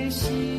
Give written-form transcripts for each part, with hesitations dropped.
恋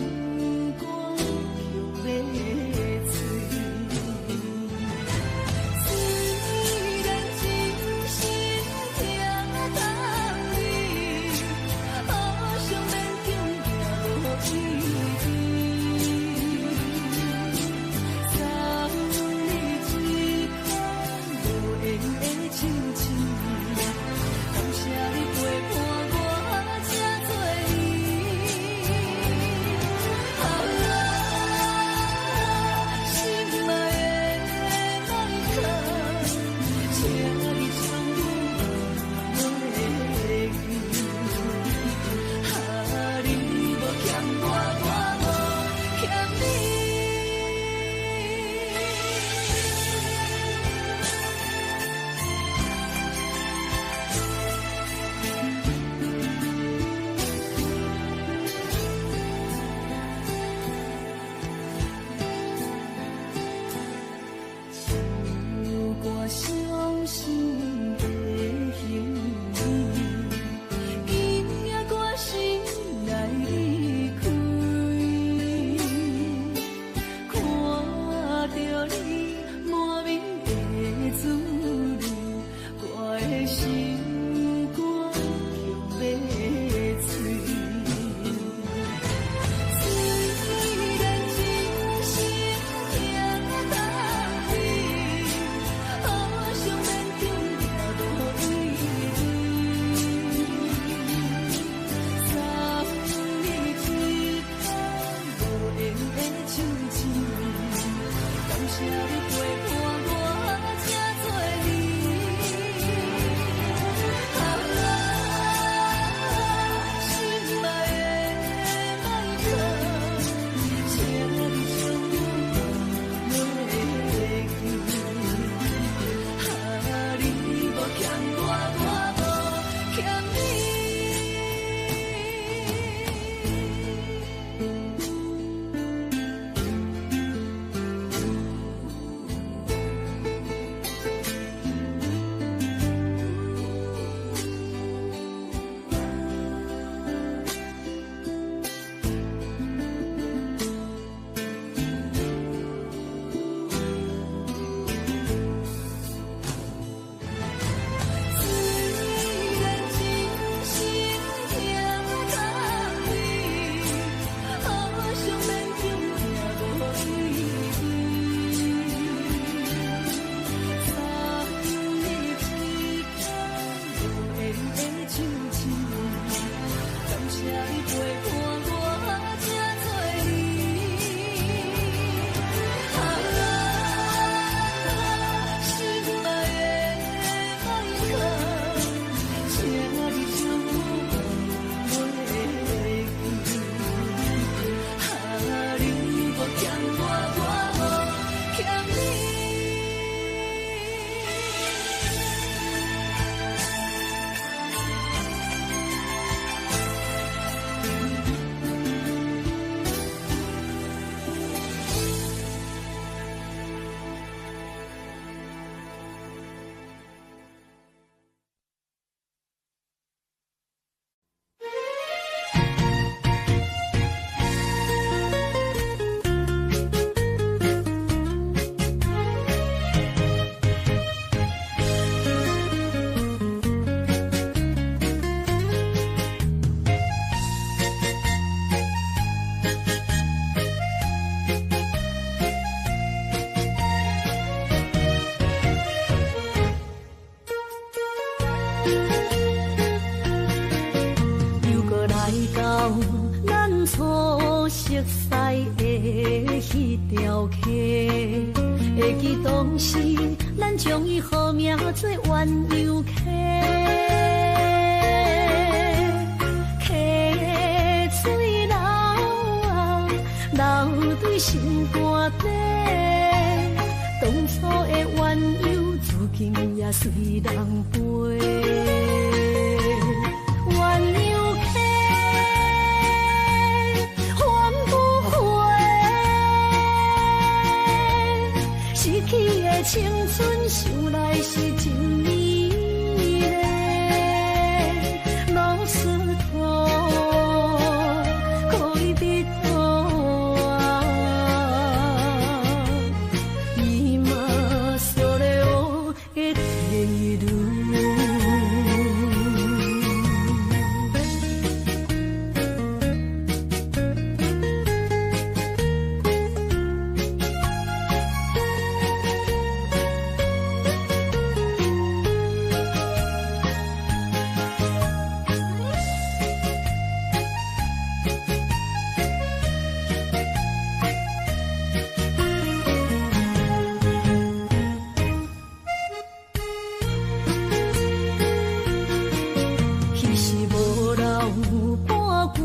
句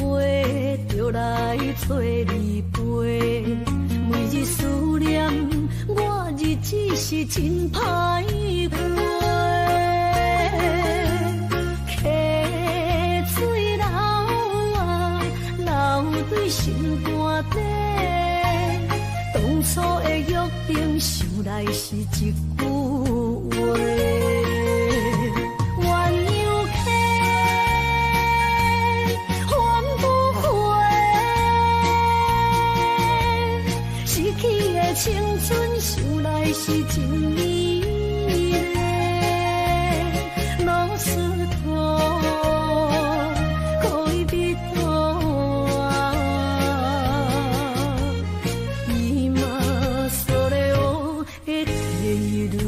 话，就来找你陪。每日思念，我日子是真歹过。溪水流啊，流对心肝底。当初的约定，想来是一句话。青春想来是真美丽，老师徒可以比多啊，伊嘛所了的退路。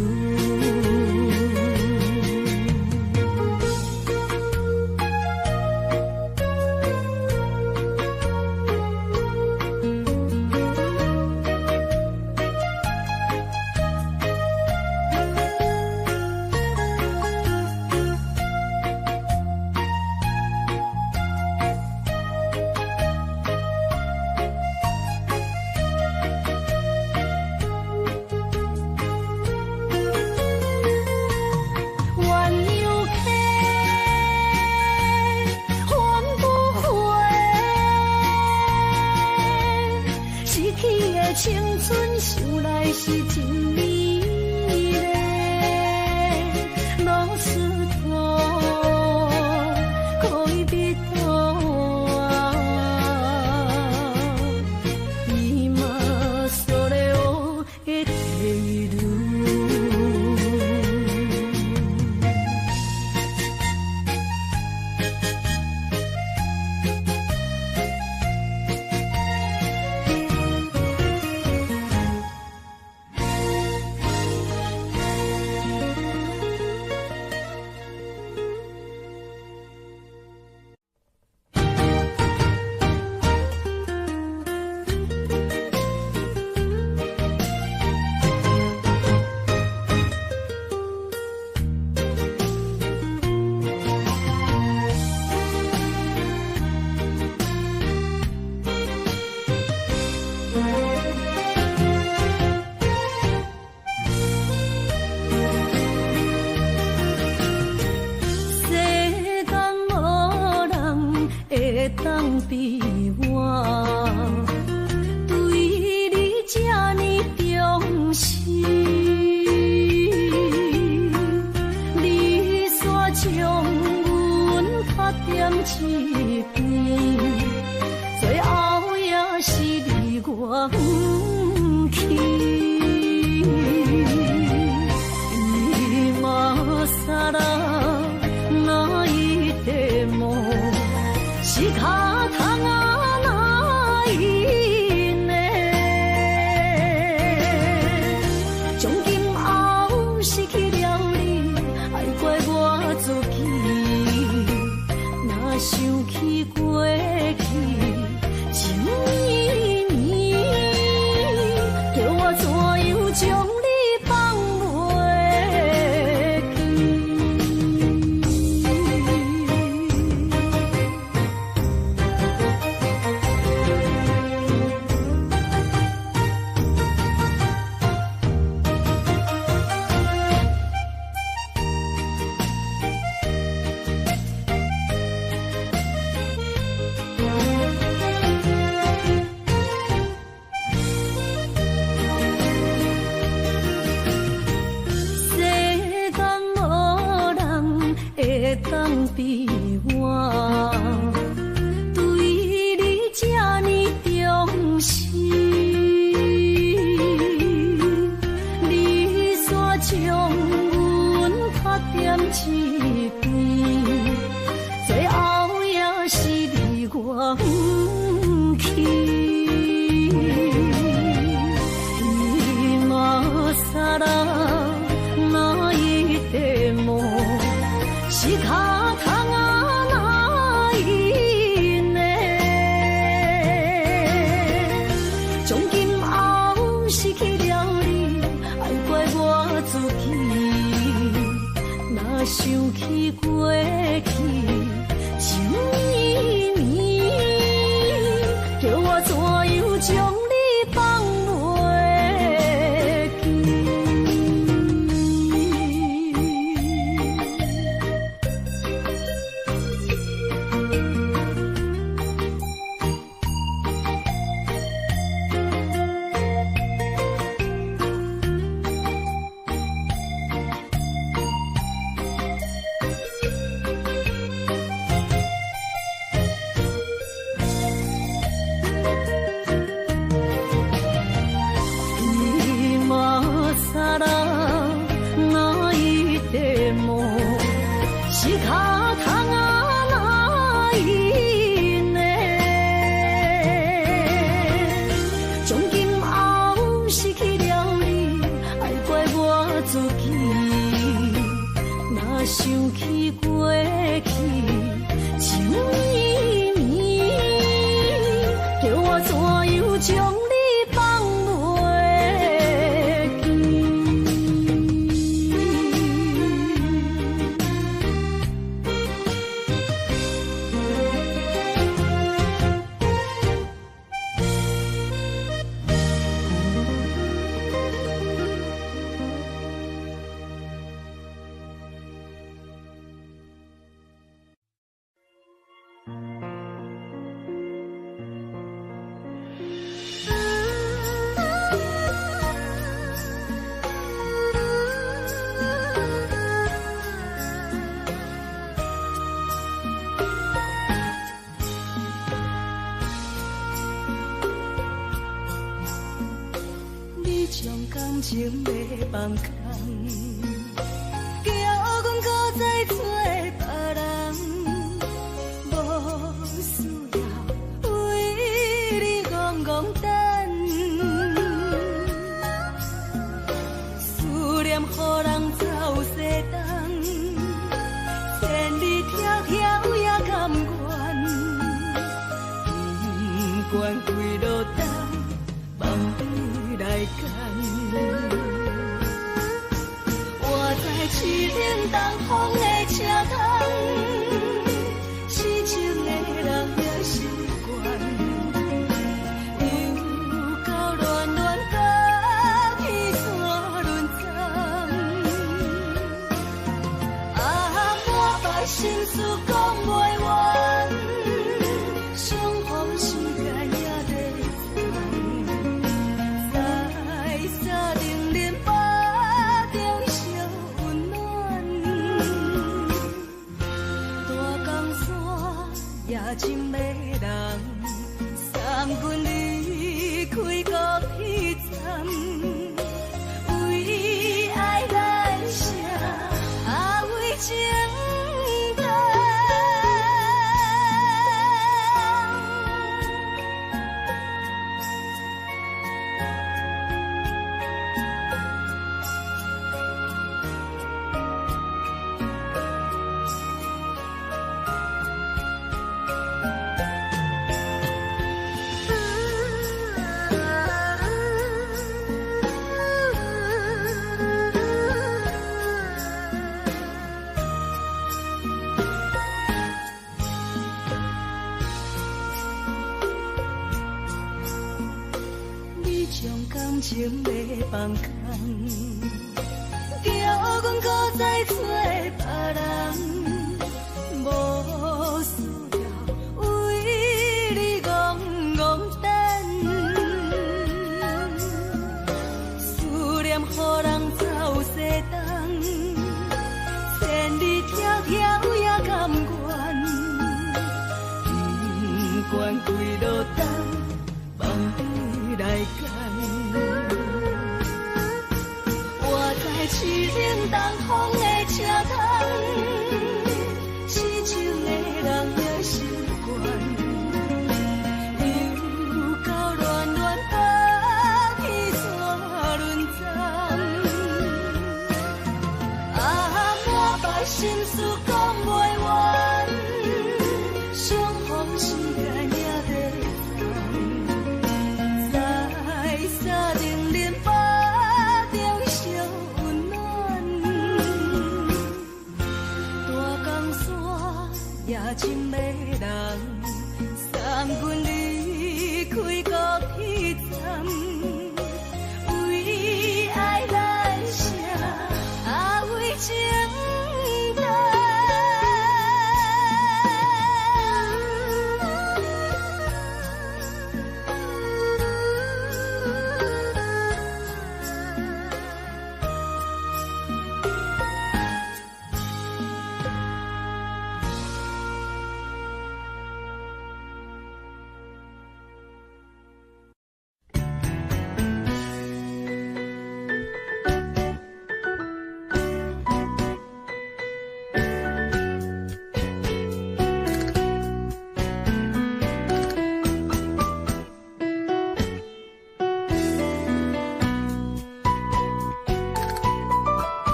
青春想来是真美丽，老师徒可以比多啊，伊嘛所了的退路。当比我对你这呢重视，你煞将阮拍点一边，最后也是你我不去，你嘛撒啦那一点梦。是脚痛啊，哪一呢？从今后失去了你，爱怪我自己。若想起过去情绵绵，叫我怎样将你放袂记？当比我对你这呢重视，你煞将阮拍点一边，最后也是你我不去，你嘛撒啦那一点梦。是脚痛啊，哪一呢？从今后失去了你，爱怪我自己。若想起过去情绵情要放空，叫阮搁再做别人，无需要为你戆戆等，思念予人走西东，千里迢迢也甘愿，不管几落冬，梦里来干。我在痴冷东风的车窗，痴情的人也习惯，又到乱乱甲彼山轮藏。啊，满腹心事讲袂完，相逢时间也在藏，在沙定林巴中烧温暖，大江山也真迷人，送阮离开国彼站，为爱来写为情长。感情要放空，叫阮搁再做别人，无需要为你戆戆等，思念予人走西东，千里迢迢也甘愿，不管几落冬，梦里来干。痴冷东风的车窗，痴情的人也习惯，又到乱乱甲彼山轮藏。啊，满腹心事讲袂完，相逢时间也在藏，在沙定林巴中烧。也真迷人，送阮离开国彼站，为爱来写为情长。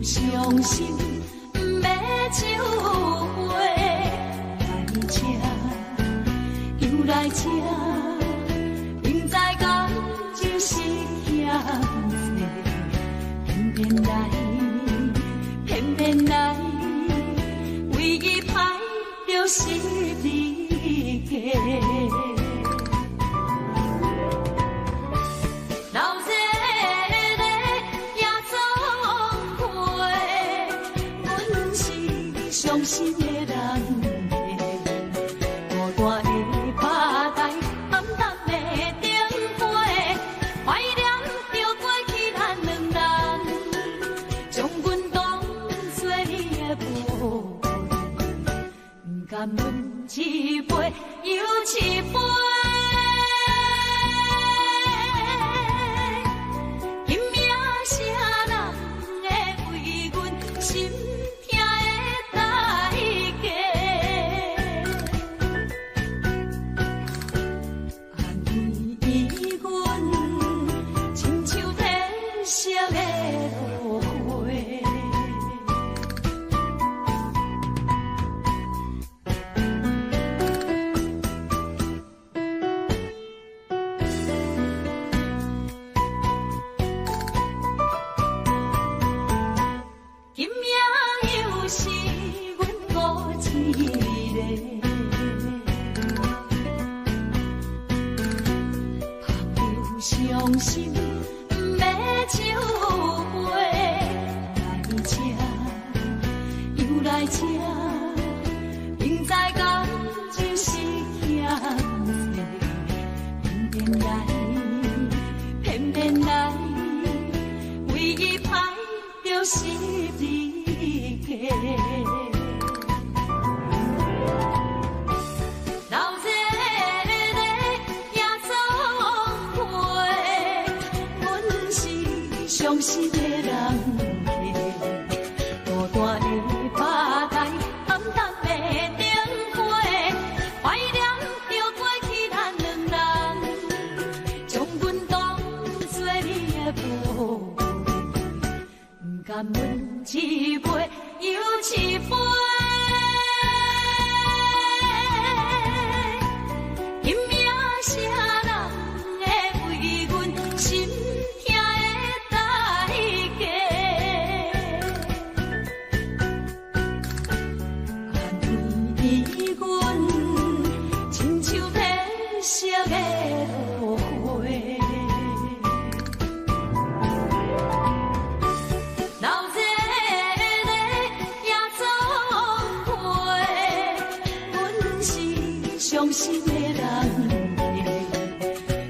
伤心要收回，来车又来车，明知感情是险世，偏偏来，偏偏来，为伊歹着是你家。伤心的人，孤单的拍台，暗淡的灯花，怀念着过去咱两人，将阮当作你伤心，不要收回，来这，又来这，明知感情是险世，偏偏来，为伊歹着是你家。伤心的人客，孤单的吧台，暗淡的灯花，怀念着过去咱两人，将阮当作你的宝贝，不甘阮一杯又一杯。伤心的人客，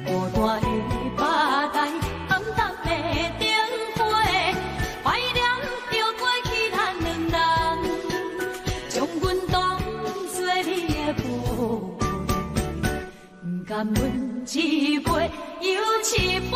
孤单的吧台，暗淡的灯花，怀念着过去咱两人，将阮当作你的宝贝，不甘阮一杯又一杯。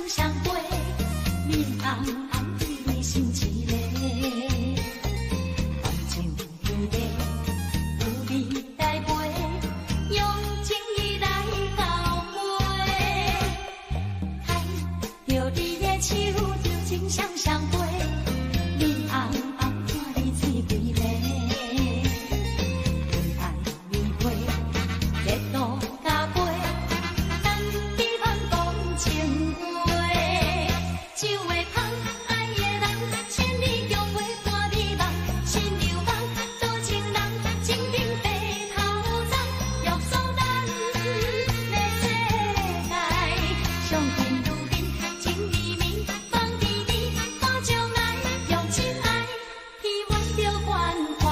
相陪，面红红对心一个。感情有地，有你来陪，用情意来交陪。看着你的手，就情相相陪，面红红看你醉归暝。为爱面陪，热度加倍。情话，酒会香，爱的人，千里共会伴你梦，心流梦，做情人，情定白头鬃，约束咱的世界，上天如面，情绵绵，放伫你，我将来用真爱，希望着关怀。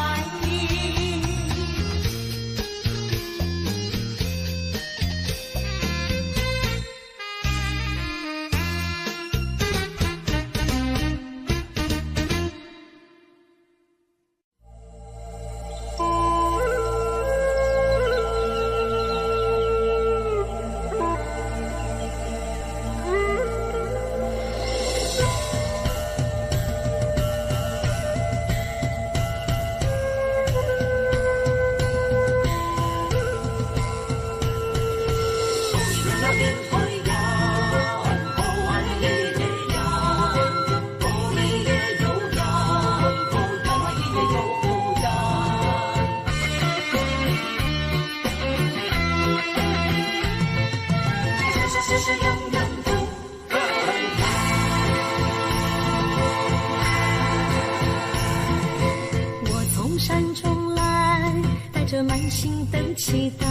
满心的期待，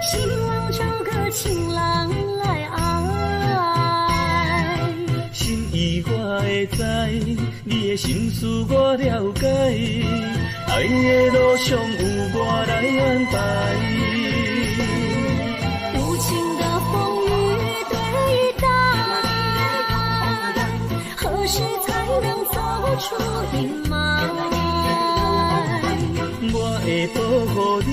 希望找个情郎来爱。心意我会知，你的心思我了解，爱的路上有我来安排。无情的风雨对待，何时才能走出阴霾？我会保护你，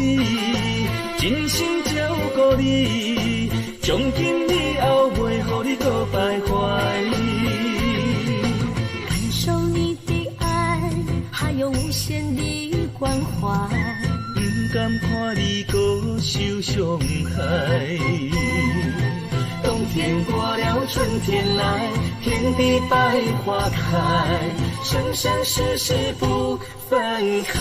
真心照顾你，从今以后袂予你搁徘徊。感受你的爱，还有无限的关怀，不甘看你搁受伤害。冬天过了，春天来，天地百花开，生生世世不分开。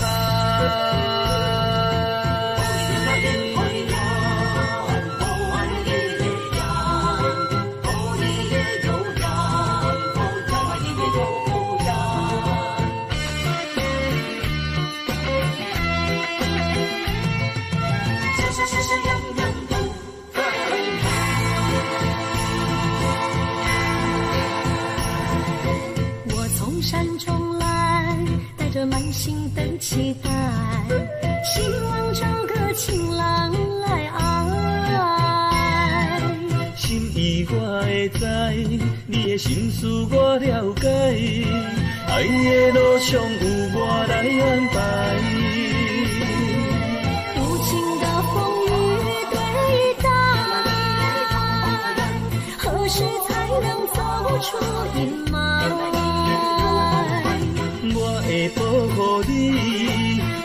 山中来，带着满心的期待，希望找个情郎来爱。心意我会知，你的心思我了解，爱的路上有我来安排。无情的风雨对待，何时才能走出阴霾？我会保护你，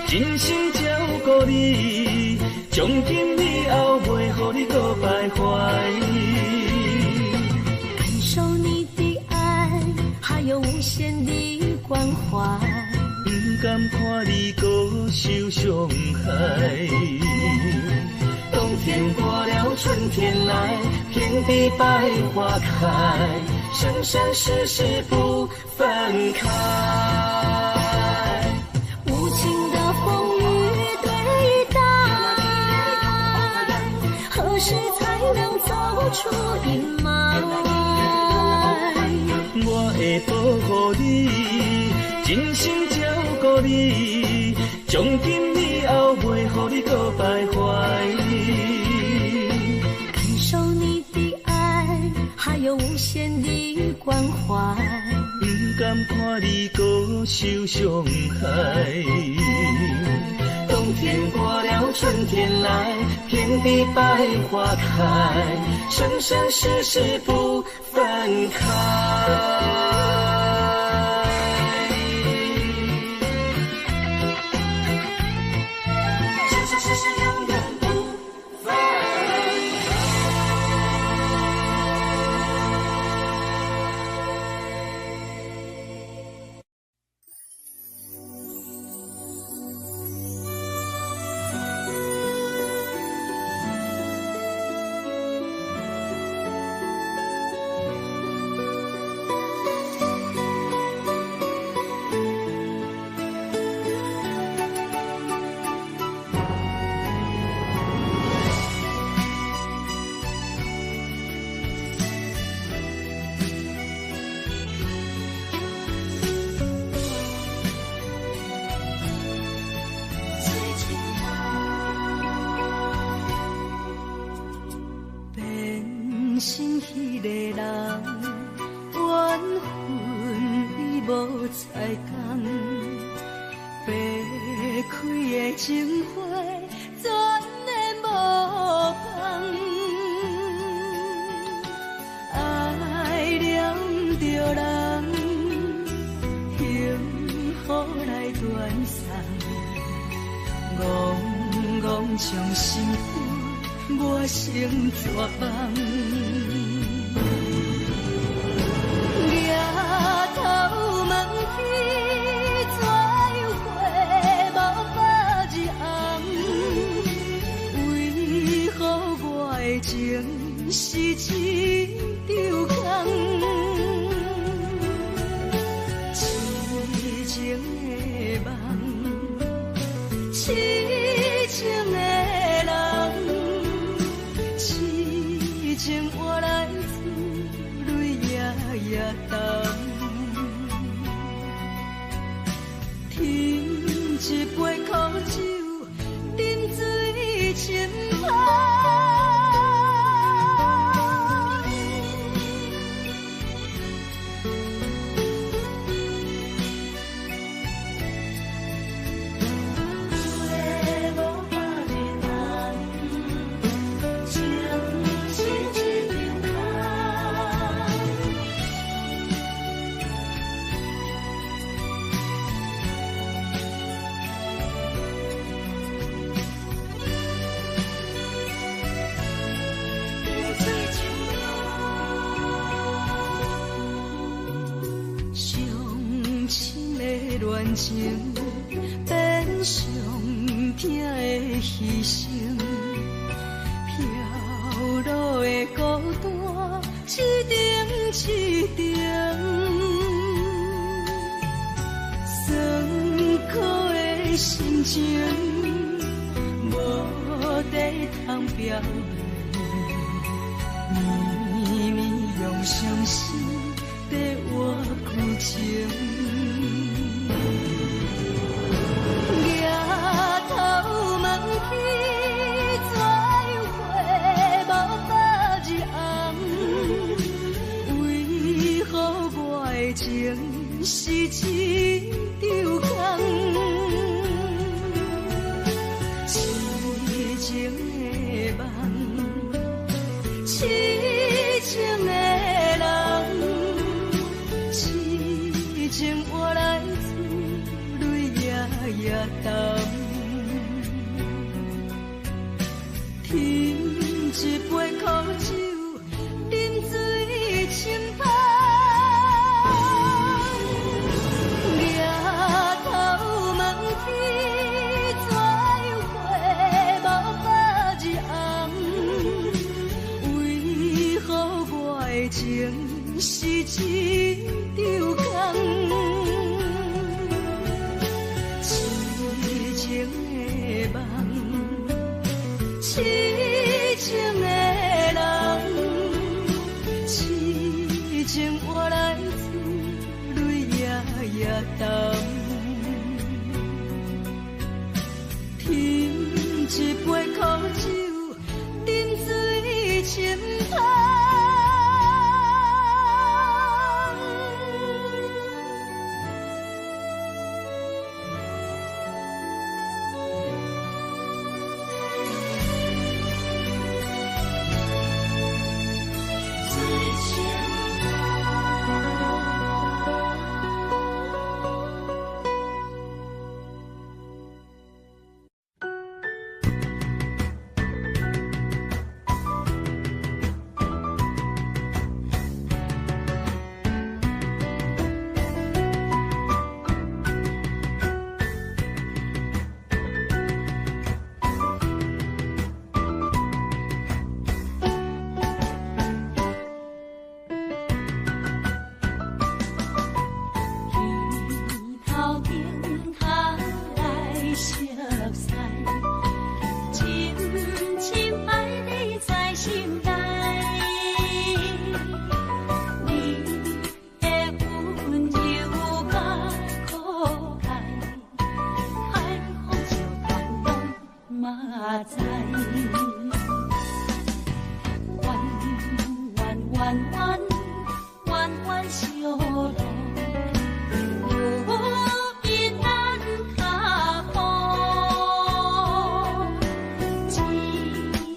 真心照顾你，从今以后袂予你搁徘徊。感受你的爱，还有无限的关怀，不甘看你搁受伤害。冬天过了，春天来，天地百花开，生生世世不分开。无情的风雨对待，何时才能走出阴霾？我会保护你，真心照顾你，从今以后袂予你搁徘徊。感受你的爱，还有无限的关怀，不甘看你搁受伤害。冬天过了，春天来，天地百花开，生生世世不分开。将心肝，我成绝望。抬头问天，怎样回无百日红？为何我的情是一场空？痴情的梦，痴情的情换来珠泪夜夜澹，添一杯苦酒，饮水深芳。恋情变上痛的牺牲，飘落的孤单一程一程，酸苦的心情无地通表明，绵绵用伤心在我旧情。情是一场空，痴情的梦，痴情的人，痴情换来珠泪夜夜澹，添一杯苦酒，饮水深芳。情是一场空，痴情的梦，痴情的人，痴情换来珠泪夜夜澹，添一杯苦酒，饮水深芳。最情小路，有伊咱脚步，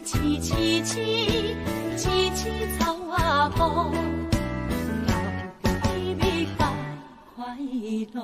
青草啊布，有美甲快乐。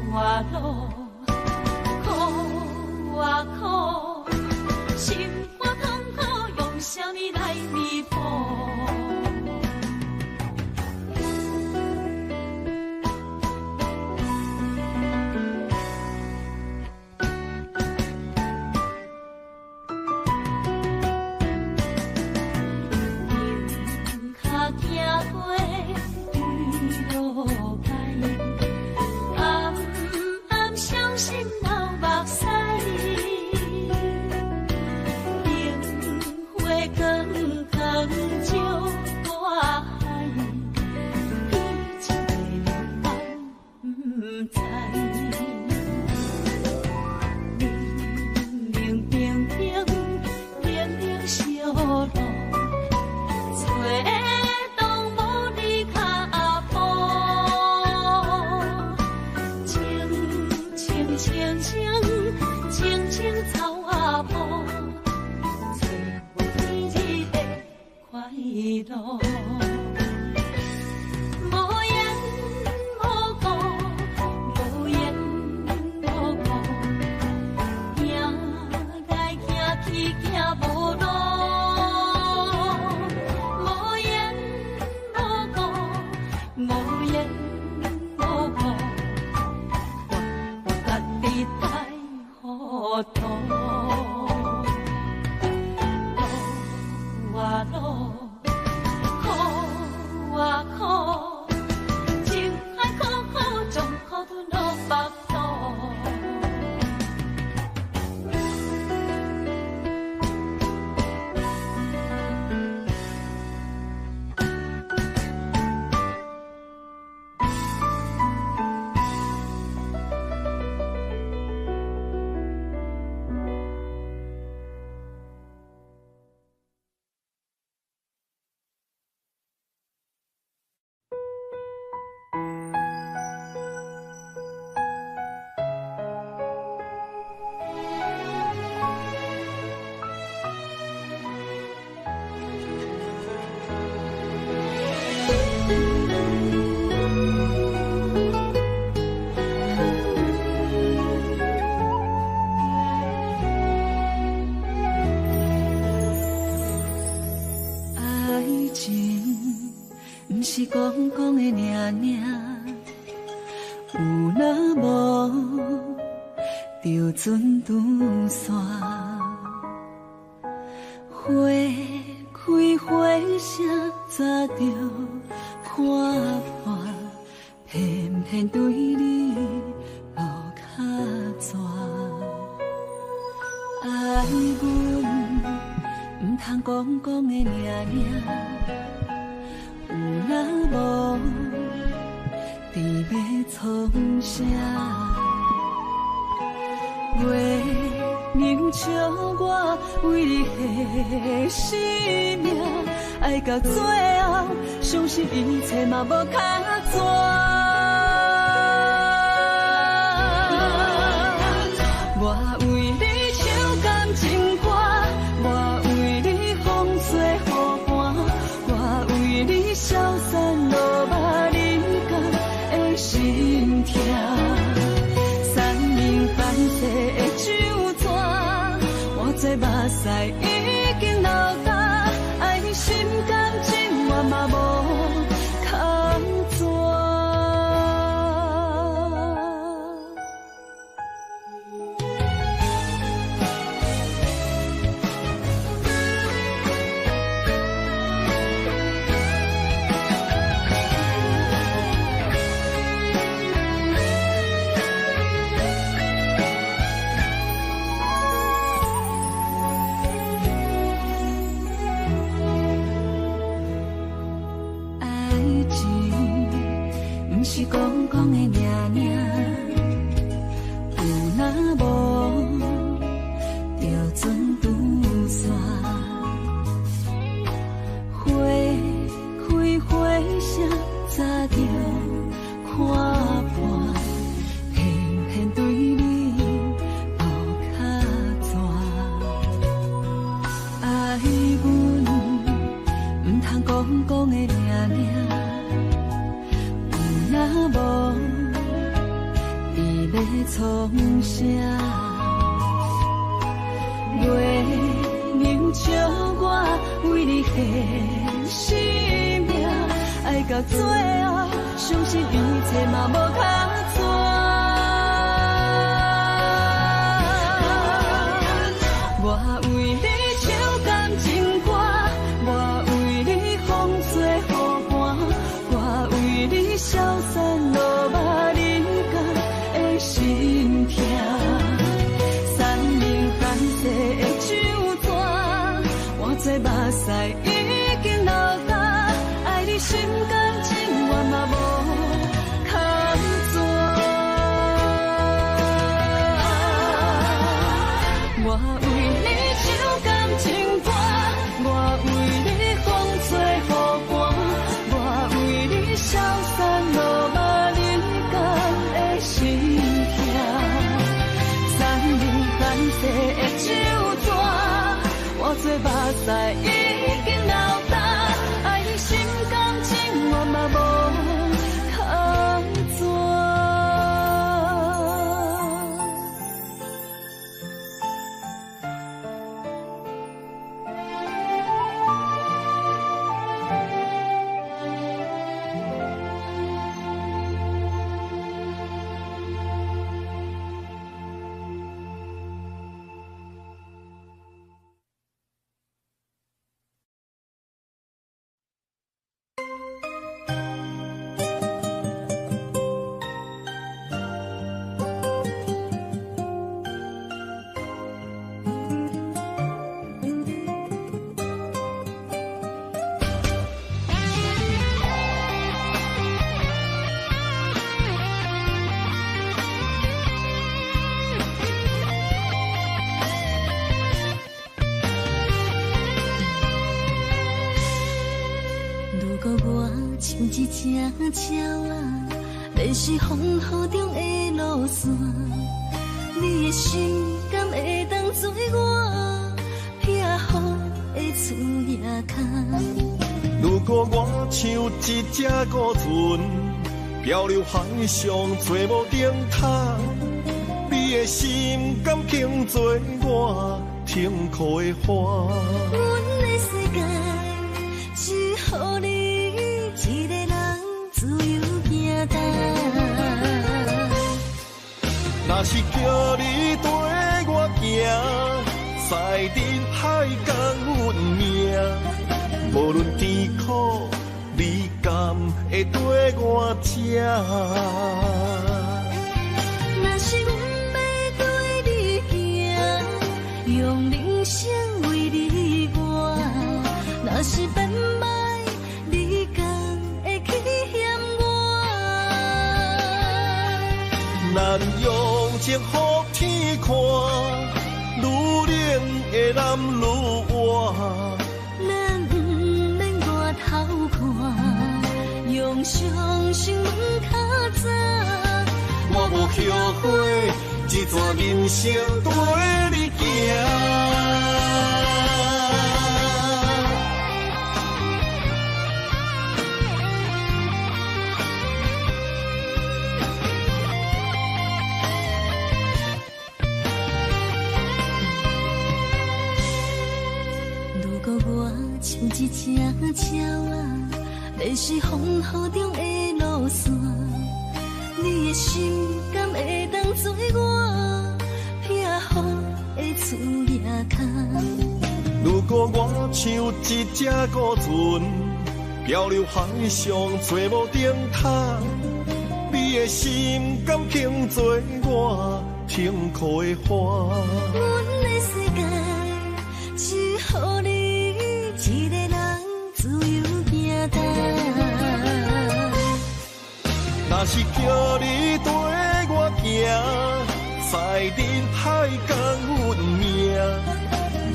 路啊路，苦啊苦，心肝痛苦，用啥物来弥补？是讲讲的尔尔，有若无就船渡线，花开花谢早就看破，偏偏对你落脚蛇。爱阮唔通讲讲的尔尔。有若无，伫要创啥？月亮笑我为你牺牲命，爱到最后，相信一切嘛无较绝。我为你唱感情歌，我为你风吹雨寒，我为你消散落寞人间的心痛。三明半世的酒泉，我这目屎已经流干，爱心感情我嘛无空绝。要创啥？月明照我为你献生命，爱到最后，相信一切嘛无较错。我为你唱感情歌，我为你风吹雨寒，我为你消散落寞人间的心痛。三明繁世的酒泉，换做目屎已经流干，爱你心甘情愿嘛无空转。我为你唱感情歌，我为你风吹雨寒，我为你消散落寞人间的心痛。三明繁世的酒泉，换做目屎已经流干，爱你心甘情愿嘛无空转。如果我像一只鸟啊，迷失风雨中的路线，你的心敢会当做我避雨的厝夜空？如果我像一只孤船，漂流海上做无定塔，你的心敢肯做我停靠的花？阮的世界只予你一个人自由行动。若是叫你跟我行，在人海共运命，无论甜苦，你甘会跟我吃？若是阮要对你行，用人生为你活，若是变歹，你敢会去嫌我？咱用情予天看，愈冷的男愈活。咱不免外头看，用双心问较早。我无后悔，一段人生跟你行。如果我像一只鸟啊，迷失风雨中的路线，你的心敢会当做我避雨的厝夜空？如果我像一只孤船，漂流海上做无定塔，你的心敢肯做我停靠的花？阮的世界只予你一个人自由行动。若是叫你跟我行，在人海共运命，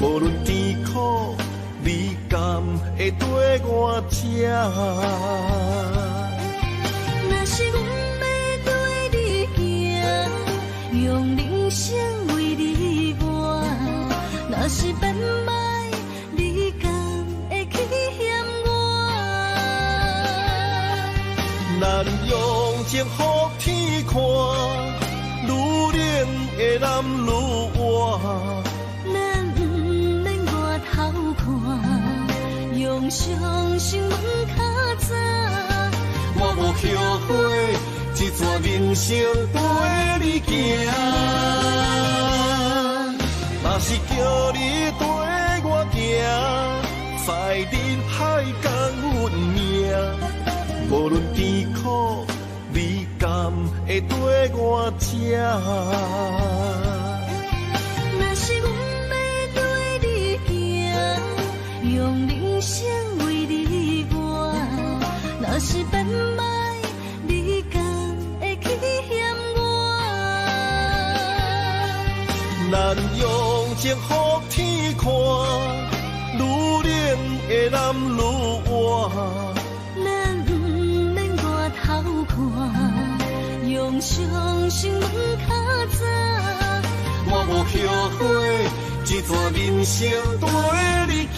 无论甜苦，你甘会跟我吃？若是阮要对你行，用人生为你活，若是变歹，你敢会去嫌我？咱用情予天看，愈的男女我，咱不免外头看，用双心门较早。我无后悔，一段人生陪你行。若是叫你跟我行，在人海共阮命，无论甜苦，你甘会跟我吃？若是阮要对你行，用人生为你活，若是变歹，你敢会去嫌我？咱用情予天看，女人的男女我，咱不免外头看，用双心门较早。我无后悔，一段人生陪你行。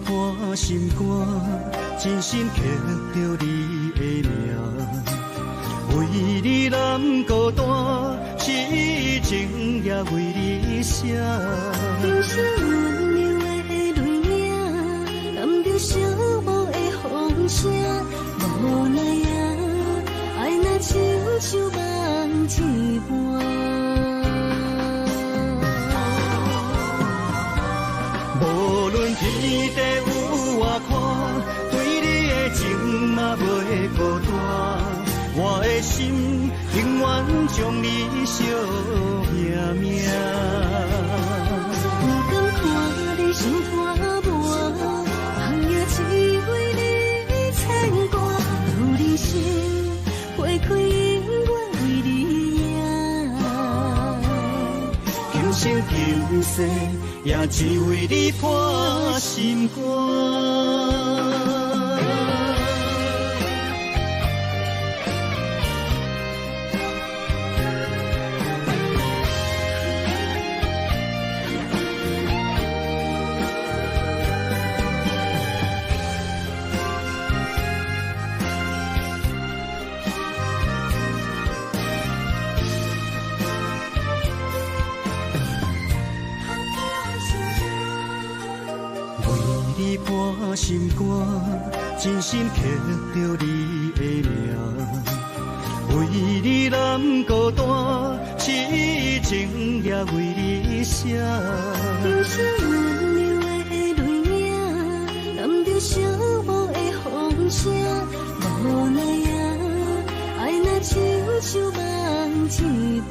伴心肝，真心刻着你的名。为你难孤单，痴情也为你写。人生温柔的泪影，染着寂寞的风声。无奈啊，爱若亲像梦一般。无论天地有外宽，对你的情嘛袂孤单。我的心永远将你惜命命。不敢看你心拖磨，梦也只为你牵挂。有你心，花开永远为你赢。今生今世。也只为你破心肝。伴心肝，真心刻着你的名。为你难孤单，痴情也为你写。人生温柔的泪影，染着寂寞的风声。无奈啊，爱若亲像梦一般。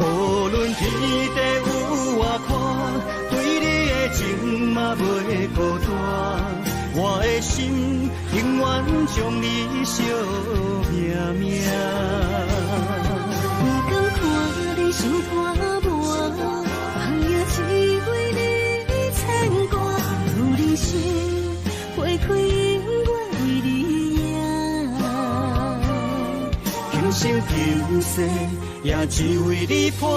无论天地有外宽，对你的情嘛袂孤单。我的心永远将你惜命命。不敢看你心拖磨，梦也只为你牵挂。有你心，花开永远为你赢。今生今世。也只为你破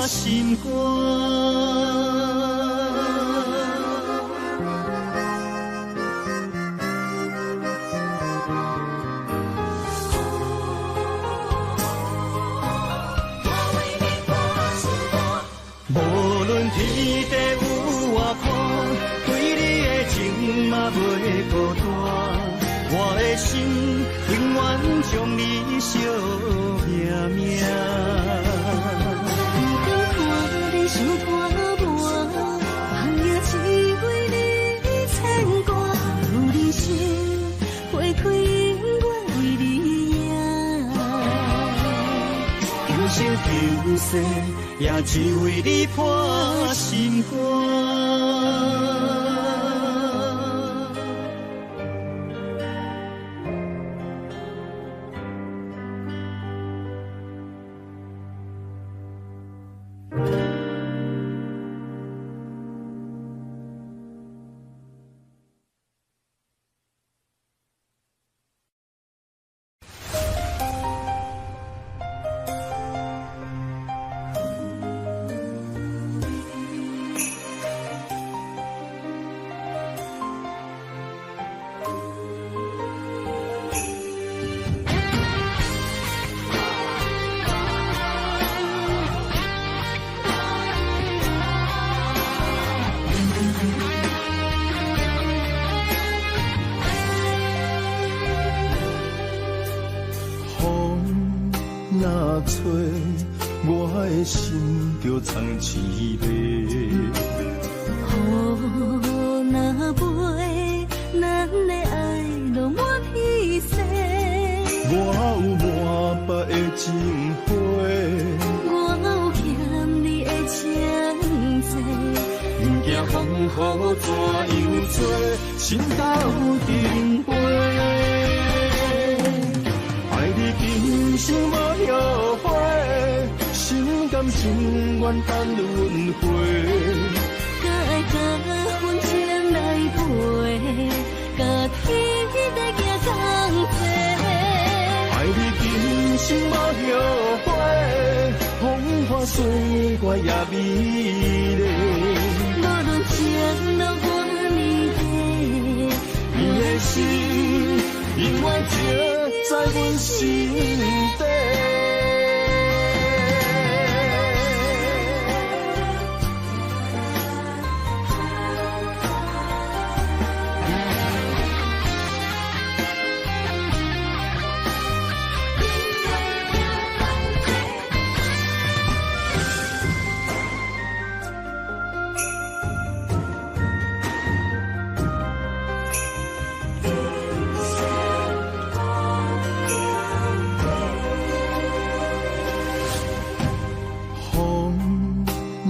心肝。无论天地有外宽，对你的情嘛袂孤单。我的心永远将你惜命命。不敢看你想看我，梦也只为你牵挂。有人生花开永远为你赢，今生救世也只为你破心肝。若吹，我的心就藏一个。雨若飞，咱的爱落满天星。我有满腹的情花，我有欠你的情债，不惊风雨怎样做，心斗阵飞。爱你今生无后悔，心甘情愿等轮回。甲爱甲阮情来陪，甲天地行同齐。爱你今生无后悔，风花雪月也美丽。无论前路多年低，你的心永远刻在阮心底。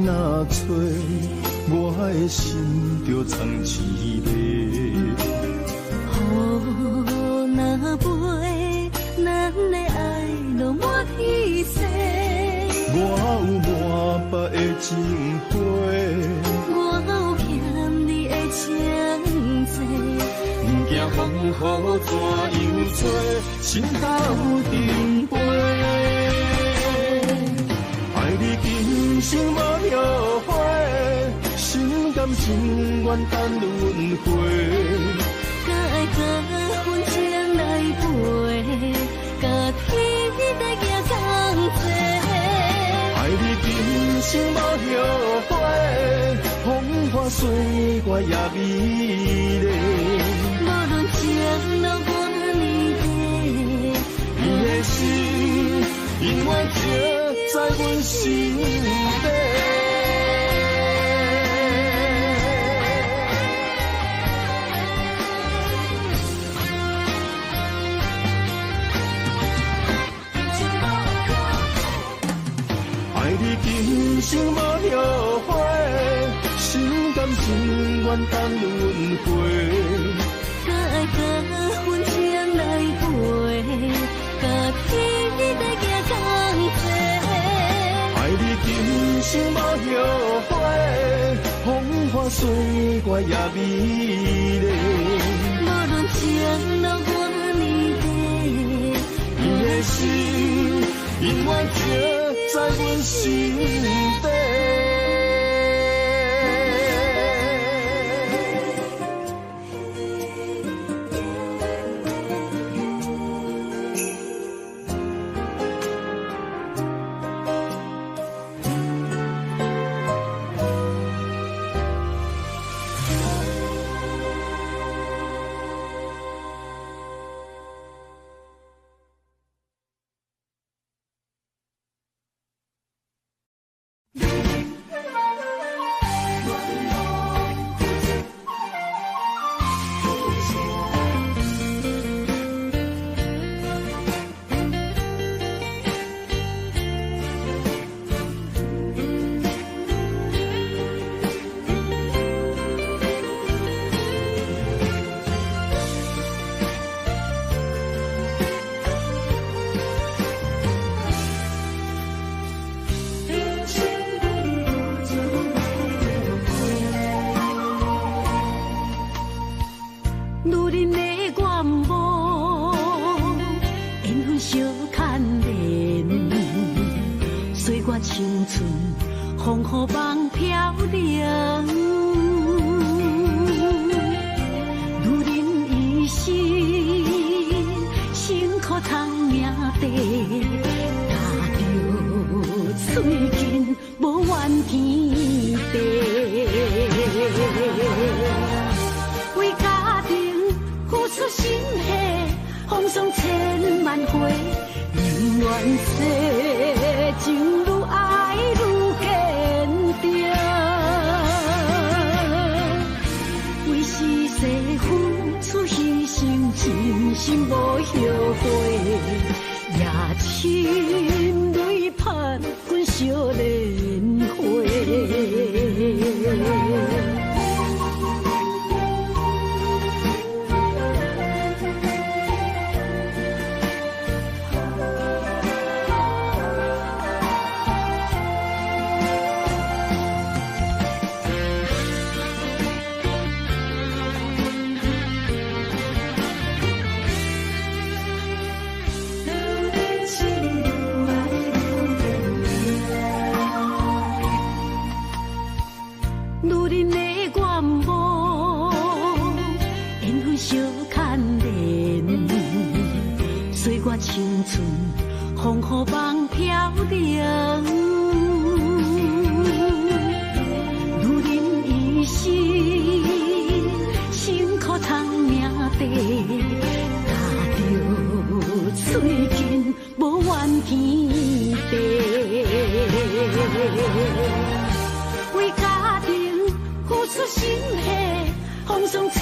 若吹，我的心就藏一个。雨若飞，咱的爱落满天星。我有满腹的情花，我有欠你的情债，不惊风雨怎样做，心斗阵飞。爱你今生无后悔，心甘情愿等轮回。甲爱甲阮情来陪，甲天地行同齐。爱你今生无后悔，风花雪月也美丽。无论前路多年低，你的心永远刻在阮心底。爱你今生无后悔，心甘情愿等轮回。甲爱甲阮情来陪，甲天地行同齐。爱你今生无后悔，风花雪月也美丽。无论前路多年低，你的心永远刻在阮心底。青春，风雨梦飘零。女人一生辛苦赚命地，踏着嘴筋无怨天地。为家庭付出心血，风霜千万回。宁愿世情愈爱愈坚定，为是世付出牺牲，真心无后悔。夜深泪盼阮少年花。青春风雨梦飘零，女人一生辛苦赚命地，踏着嘴筋无怨天地。为家庭付出心血，风霜千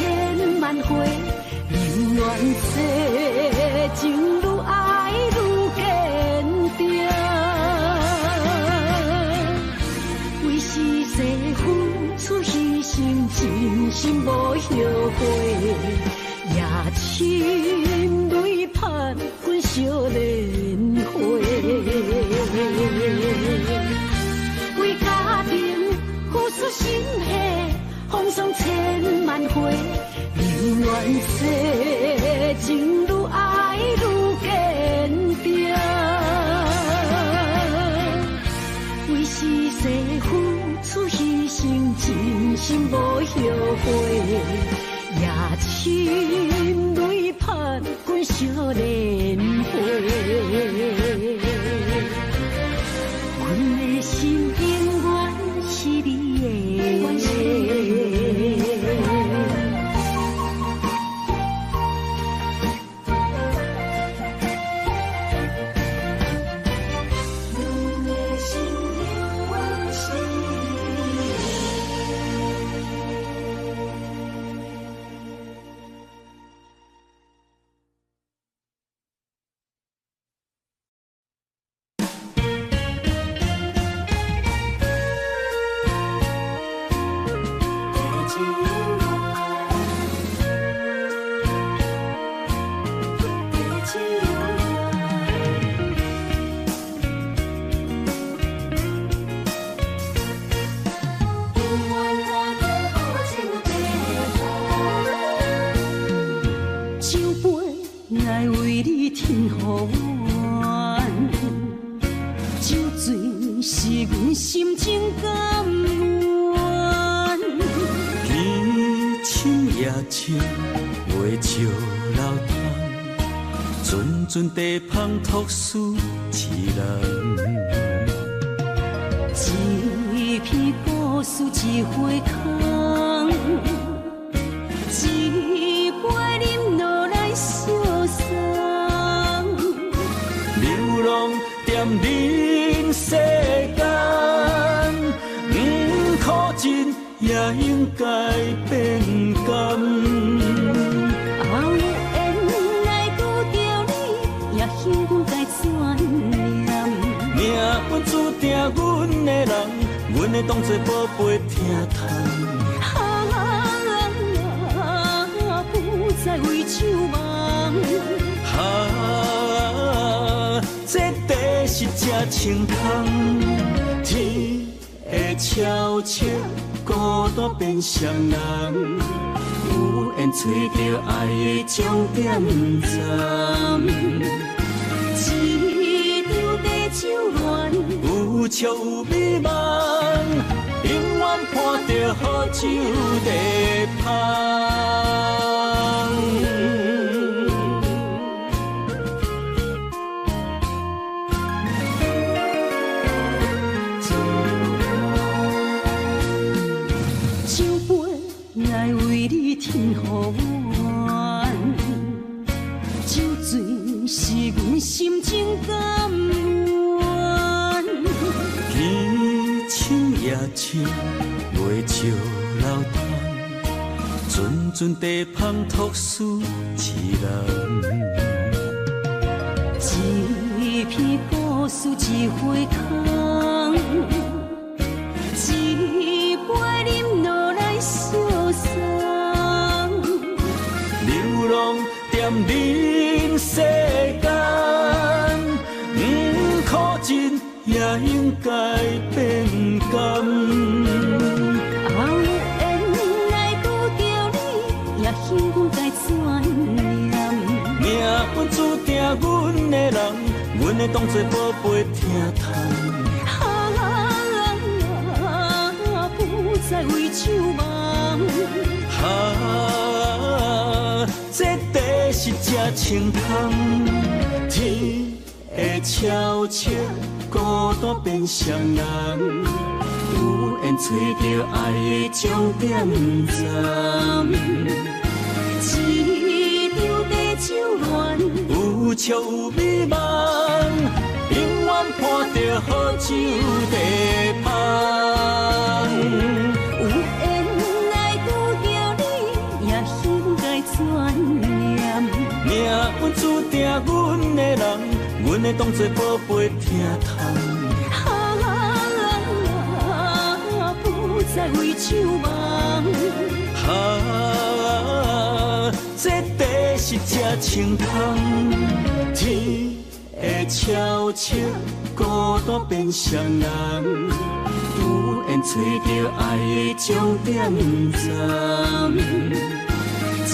万回。宁愿世情愈爱愈坚定，为是世付出牺牲，真心无后悔。夜深泪盼阮少年花，为家庭付出心血，风霜千万回。宁愿世情愈爱愈坚定，为是世付出牺牲，真心无后悔。夜深泪盼阮少年花，阮的心永远是你的。阵地芳托书一人，一片故事一花空，一杯饮落来相送。流浪踮人世间，不可真也应该变甘。命运注定阮的人，阮会当作宝贝疼叹。不再为手忙。这地是真清空，天会悄悄孤单变双人，有缘找到爱的终点站。有笑有美梦，永远伴着好酒在香。酒杯来为你添予暖，酒醉是阮心情甘愿。天青夜深，月照楼窗，阵阵地香吐思一人。一片故事一回空，一杯饮落来相送。流浪踮人世间，苦尽也应该变甘。后缘来拄着你，也幸阮该怎念？命运注定阮的人，阮会当作宝贝疼痛。不再为酒梦。这地是真清香，天会悄悄孤单变双人，有缘找到爱的终点站。一场地酒暖，有笑有美梦，永远伴着好酒在香。有缘来拄着你，也应该怎念？命运注定阮的人，阮会当作宝贝疼痛。不再为酒梦。这地是真清香，天会悄悄孤单变双人，有缘找到爱的终点站。一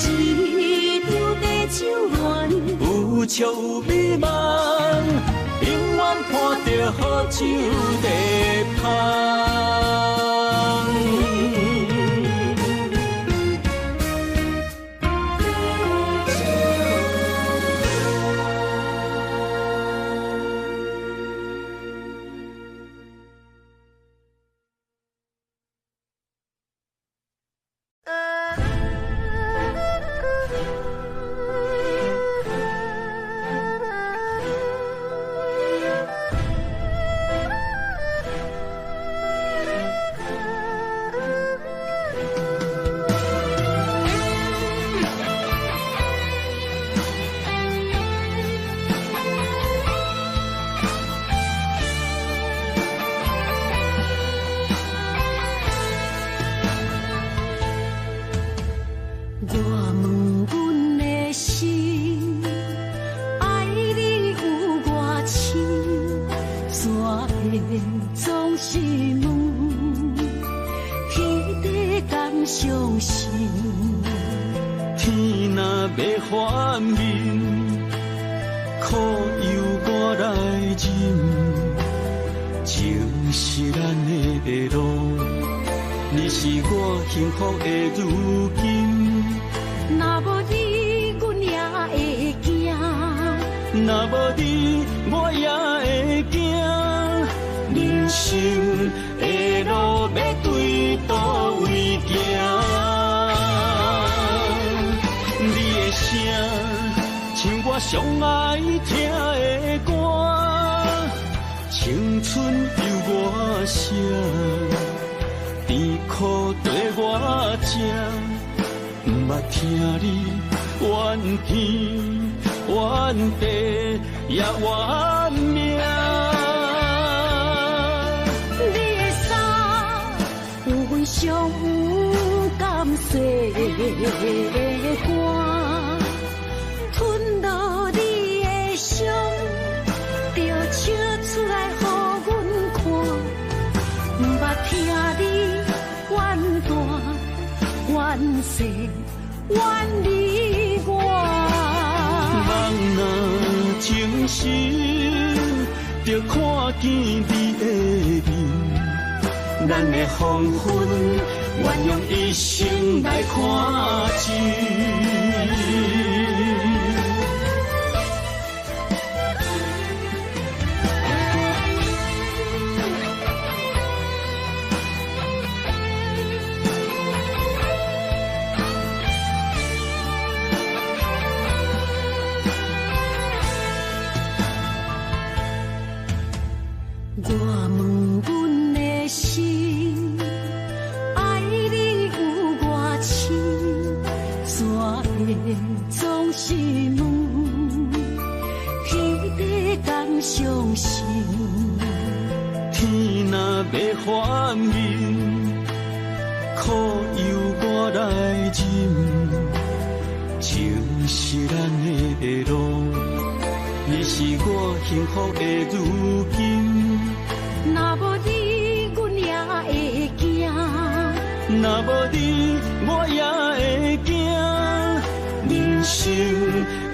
场地酒暖，有笑有美梦，永远伴着好酒在香。总是问，天地敢相信？天若要反面，苦由我来忍。情是咱的路，你是我幸福的如今。若无你，阮也会惊；若无你，我也会惊。人生的路要对倒位行？你的声像我上爱听的歌，青春由我写，甜苦对我吃，不捌听你怨天怨地也怨命。上有甘雪的歌，吞落你的伤，就笑出来予阮看。不捌听你怨大怨小怨你我。人若情深，着看见你的面，咱的黄昏，愿用一生来看尽。我问阮的心，爱你有偌深，怎会总是问，天地敢相信？天若要反面，苦由我来忍，情是咱的路，你是我幸福的如今。若无你，阮也会惊；若无你，我也会惊。人生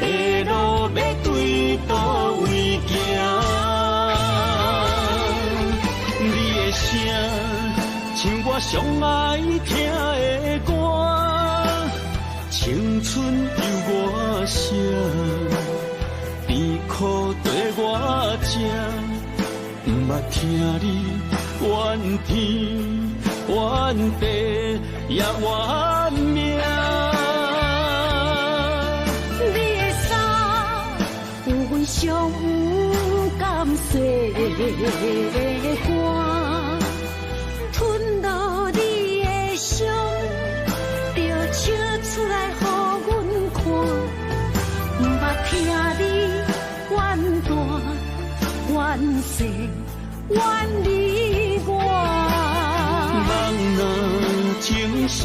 的路要对倒位行？你的声，像我上爱听的歌，青春由我写，甜苦对我吃。毋捌听你怨天怨地也怨命，你的衫有阮上有甘洗的汗，吞落你的伤，就笑出来予阮看。毋捌听你怨大怨世怨你我，人若情深，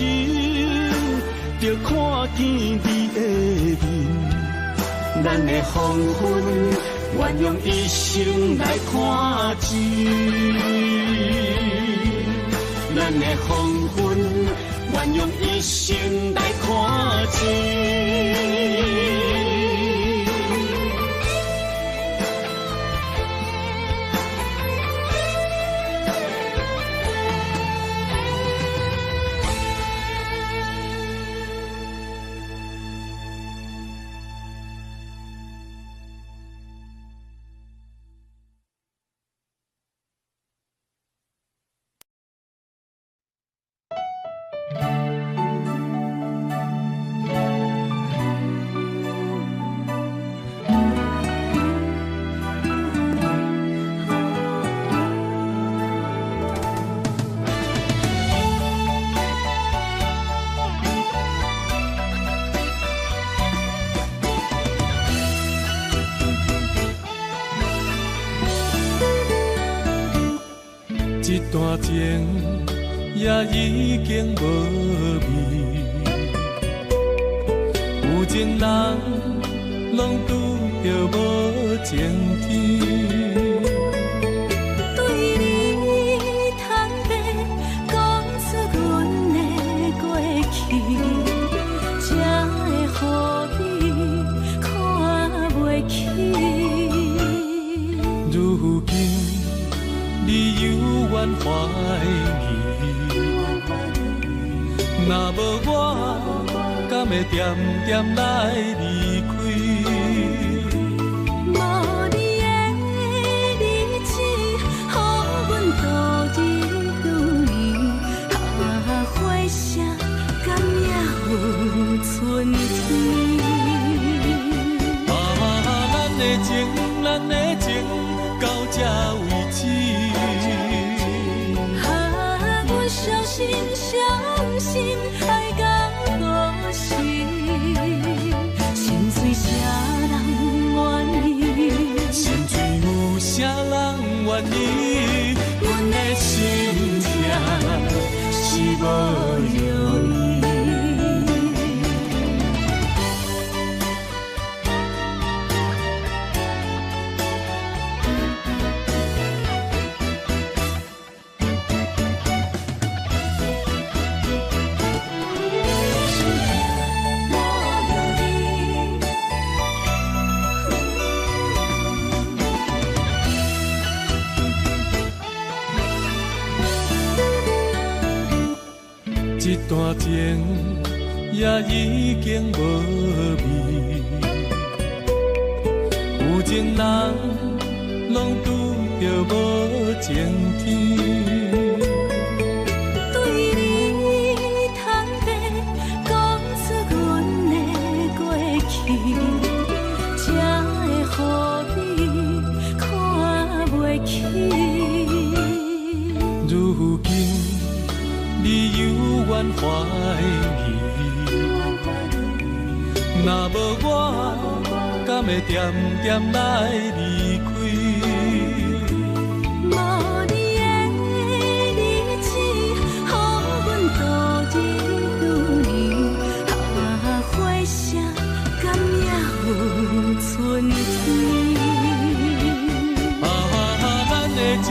着看见你的面，咱的黄昏，愿用一生来看尽。咱的黄昏，愿用一生来看尽。一段情也已经无味，有情人拢拄着无情天。对你坦白讲出阮的过去，才会予你看袂起。如今你犹原怀疑，若无我，敢会点点来离开？无你的日子，予阮度日如年，花谢敢也有春天。咱的情，咱的情，到这为止。阮相信，相信爱到何时？心碎啥人愿意？心碎有啥人愿意？阮的心痛是无容易。段情也已经无味，有情人拢拄着无情天。对你坦白讲出阮的过去，才会予你看袂起。如今你有怨怀疑，若无我，敢会点点来离开？无你的日子，予阮度日如年，花谢敢也有春天？咱的情，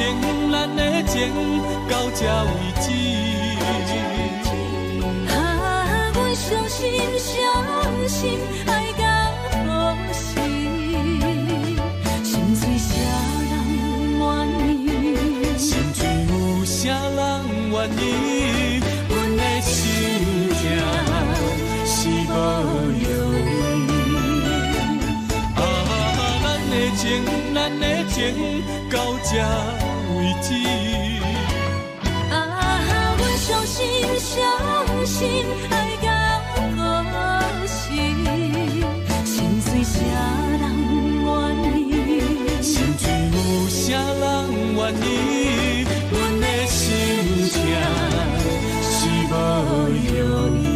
咱的情，到这为止。阮伤心，伤心，爱到吐死，心碎啥人愿意？心碎有啥人愿意？阮的心痛是无容易。咱的情，到这为止。阮伤心，伤心，爱到吐死，心碎啥人愿意？心碎有啥人愿意？阮的心痛是无容易。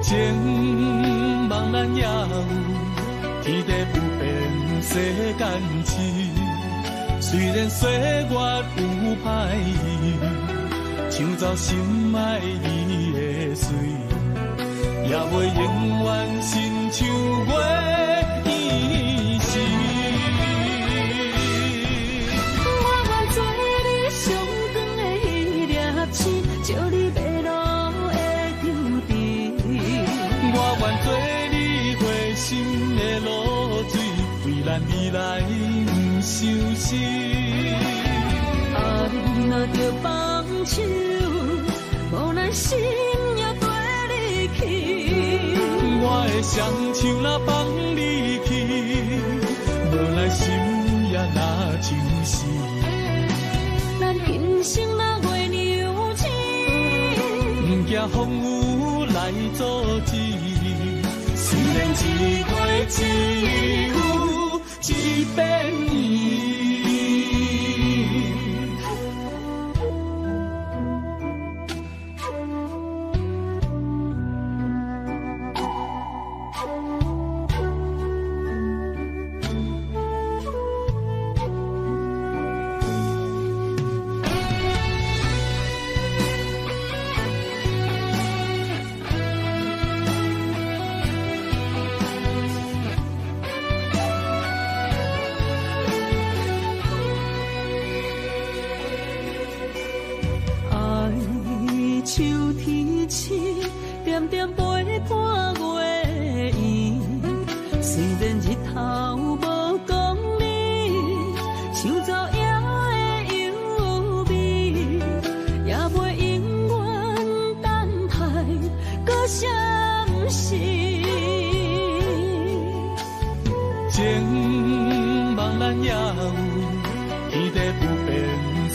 情茫然也有，天地不变，世间事。虽然岁月有歹意，抢走心爱你的水，也袂永远亲像过伊时。我愿做你上长的迄粒星，照你迷路的丢滴。我愿做你回心的露水，为咱未来不伤心。爱若着放手，无咱心也跟你去。我的双手若放你去，无咱心也若像死。咱今生若月娘星，不惊风雨来阻止。虽然一月一有一变伊。秋天起，点点陪伴我。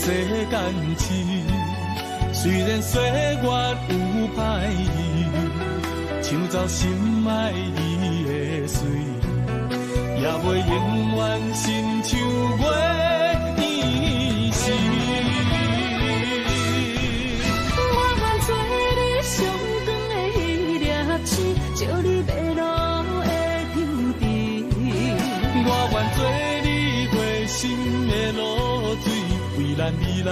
世间情。虽然岁月有歹意，抢走心爱你的水，也袂永远亲像月依时。我愿做你上长的迄粒星，照你迷路的抽屉。我愿做你回心的露水，为咱未来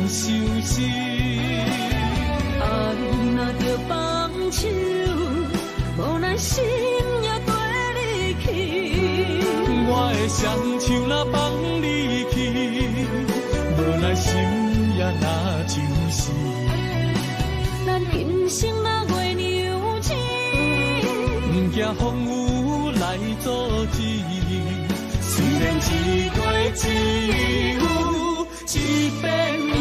相思。爱若着放手，无奈心也跟你去。我的双手若放你去，无奈心也若像是。咱今生若月娘亲，不惊风雨来阻止。虽然一月只有一遍伊。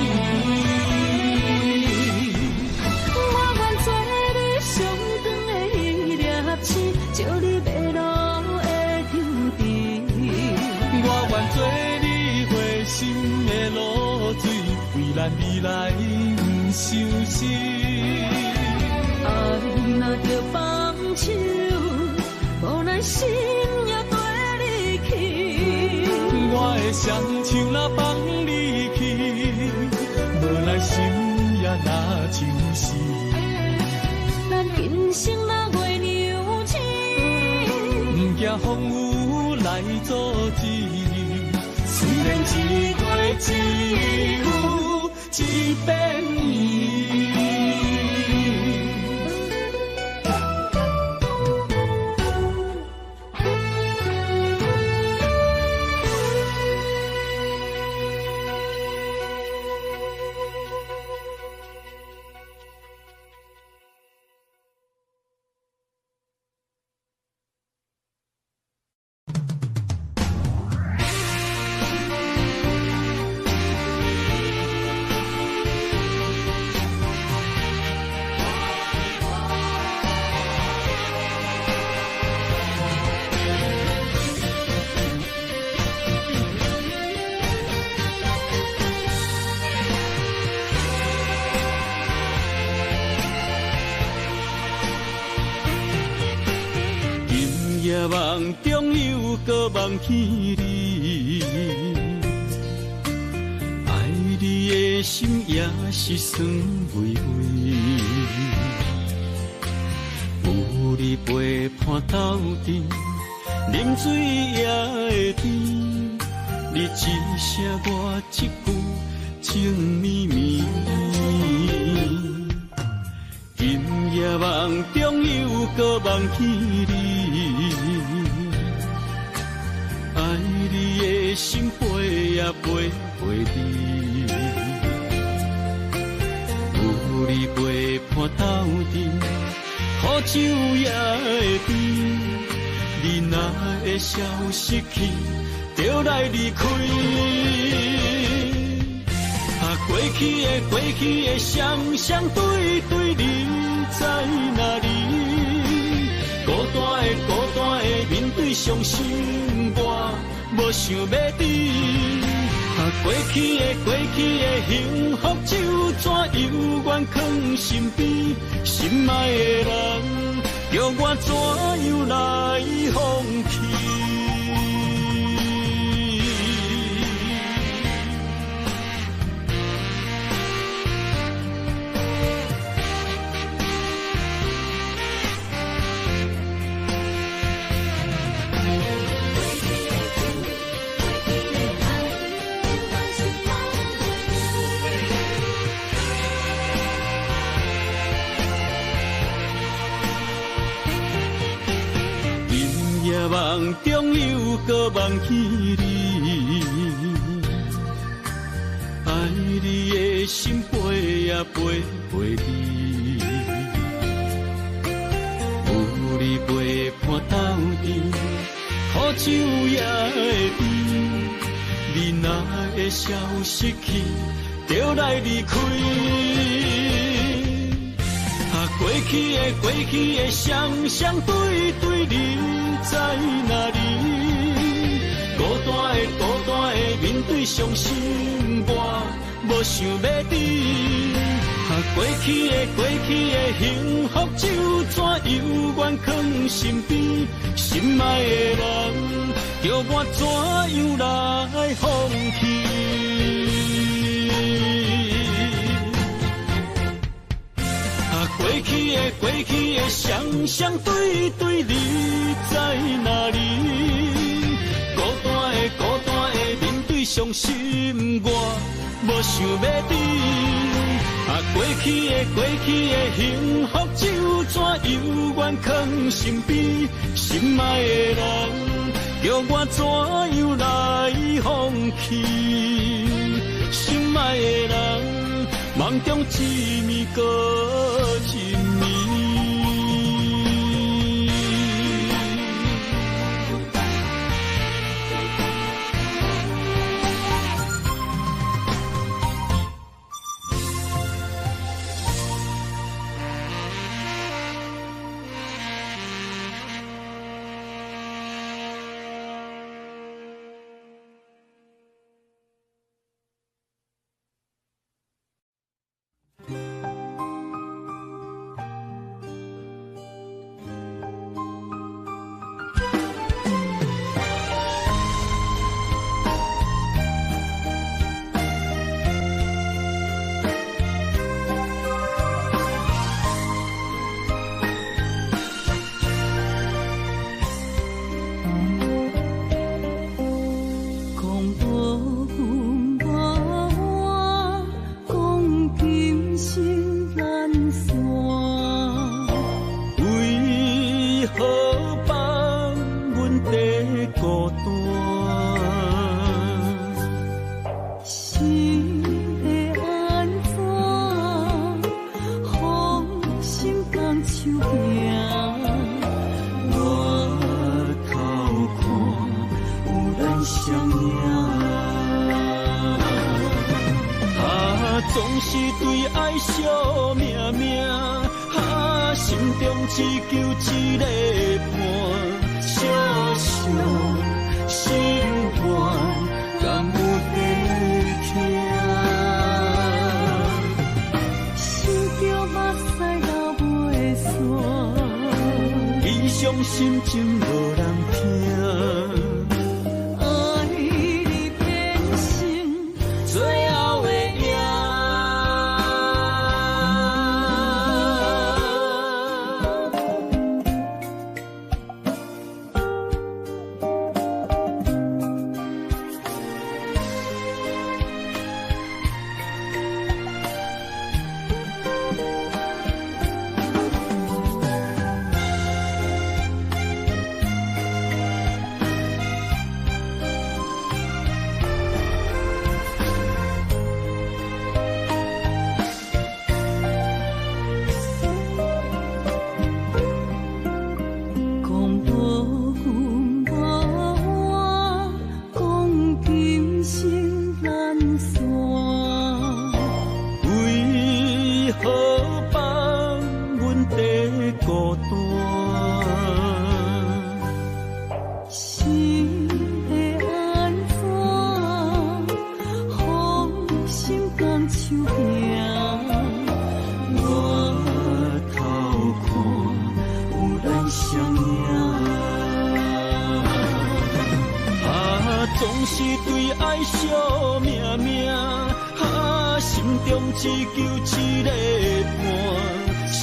照你迷路的抽屉，我愿做你回心的露水，为咱未来相思。爱若着放手，无奈心也跟你去。我的双手若放你去，无奈心也若像是。咱今生若月娘亲，不惊风雨来阻止。虽然一月只有一遍伊。梦中又搁梦起你，爱你的心也是酸微微。有你陪伴斗阵，啉水也会甜。你一声我一句，情绵绵。今夜梦中又搁梦起你。爱你的心陪呀陪你，有你陪伴斗阵，苦酒也会甜。你若会消失去，就来离开。过去的双双对对，你在哪里？孤单的面对伤心，我无想要你。过去的幸福就怎犹原藏心边？心爱的人，叫我怎样来放弃？梦中又搁梦起你，爱你的心陪呀陪你，有你陪伴斗阵，苦酒也会甜。你若会消失去，就来离开。过去的双双对对，你在哪里？孤孤单的面对伤心，我无想要等。过去的幸福就怎犹原藏身边，心爱的人，叫我怎样来放弃？过去的双对对，你在哪里？孤单的面对伤心，我无想要等。过去的幸福就怎犹原藏身边，心爱的人，叫我怎样来放弃？心爱的人，梦中一暝过一暝。总是对爱惜命命，心中只求一个伴，小小心愿，敢有地听？心中目屎流袂散，理想心情无人听。总是对爱惜命命，心中只求一个伴，小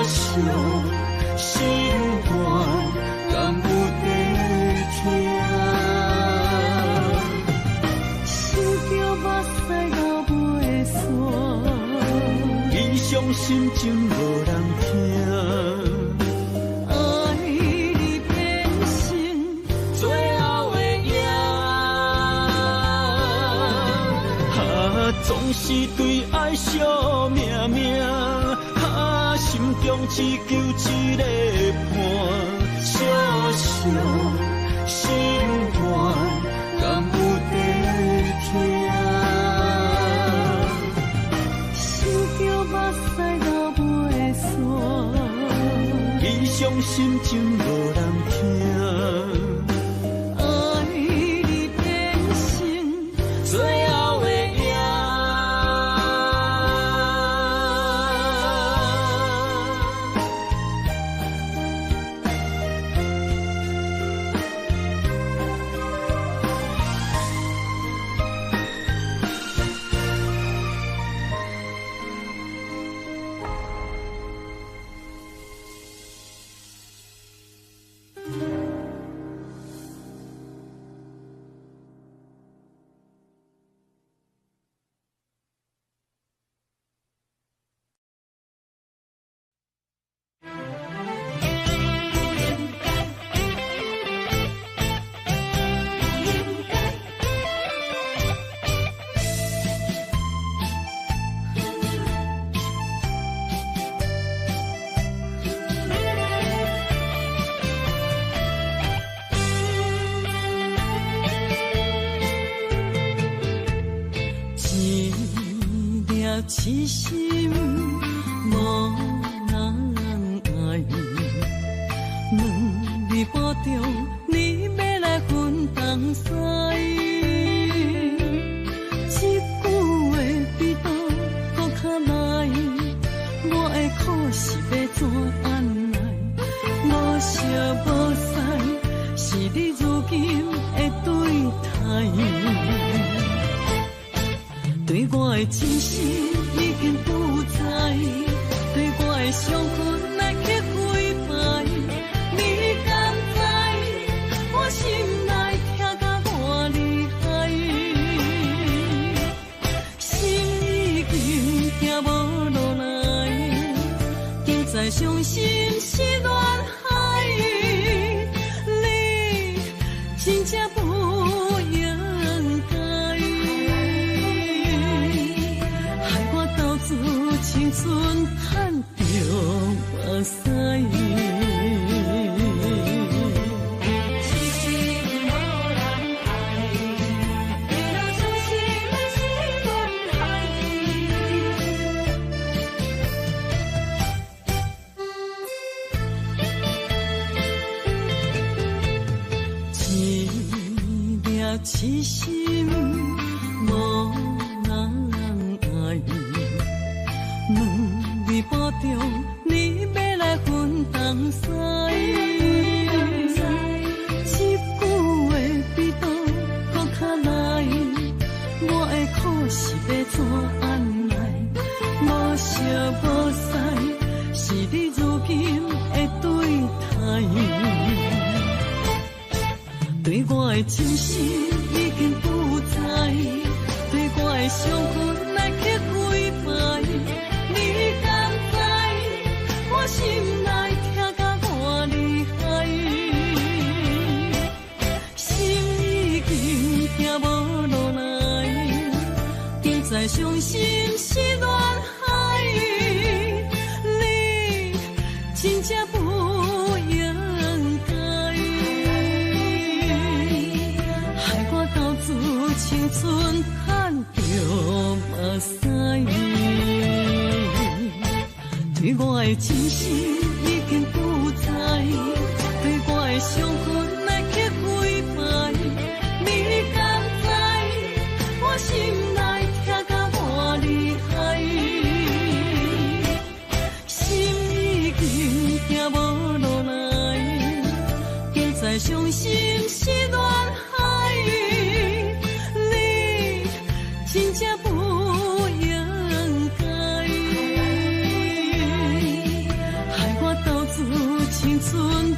小心愿，敢有地听？心中目屎流袂散，理想心情无人听。总是对爱惜命命，心中只求一个伴，小小心愿，敢有地听？心中目屎流袂散，理想心情无人听。爱你了痴心无人爱，两日半中你要来分东西，一句话比刀搁较来，我的苦是要怎安来？无舍无使，是你如今的对待。对我的真心已经不在，对我的伤痕来去几摆，你敢知我心内痛甲偌厉害？心已经行无落来，竟再伤心是恋海，你真正不应该。青春叹着目屎，痴心无人爱，为了伤心是恋海。一粒痴心无人爱。两日半中，你要来分东西，一句话比刀搁较来，我的苦是要怎安来？无舍无使，是你如今的对待。对我的真心已经不在，对我的伤痕来去几摆。你敢知我心内痛甲偌厉害？心已经行无落来，竟再伤心是恋海，你真正不应该，害我到自青春叹着目屎。对我的真心已经不在，对我的伤痕来去几摆，你敢知我心内痛甲偌厉害？心已经行无落来，竟再伤心是恋海，你真正不应该。青春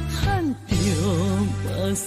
叹着目屎。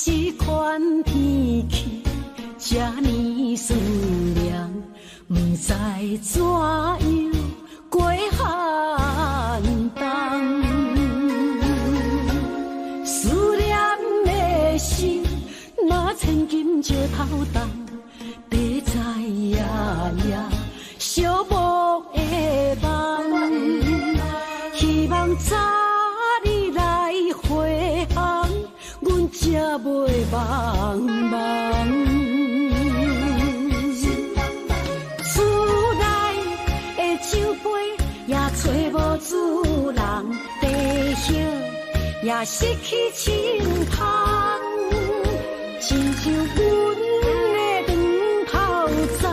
这款天气，这呢思念，不知怎样过寒冬。思念的心，若千金石头重，地在夜夜寂寞的梦，希望早日来回航。阮才袂茫茫，厝内的酒杯也找无主人，地叶也失去青芳，亲像阮的长炮仗，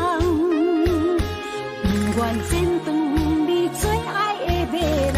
不愿剪断你最爱的马。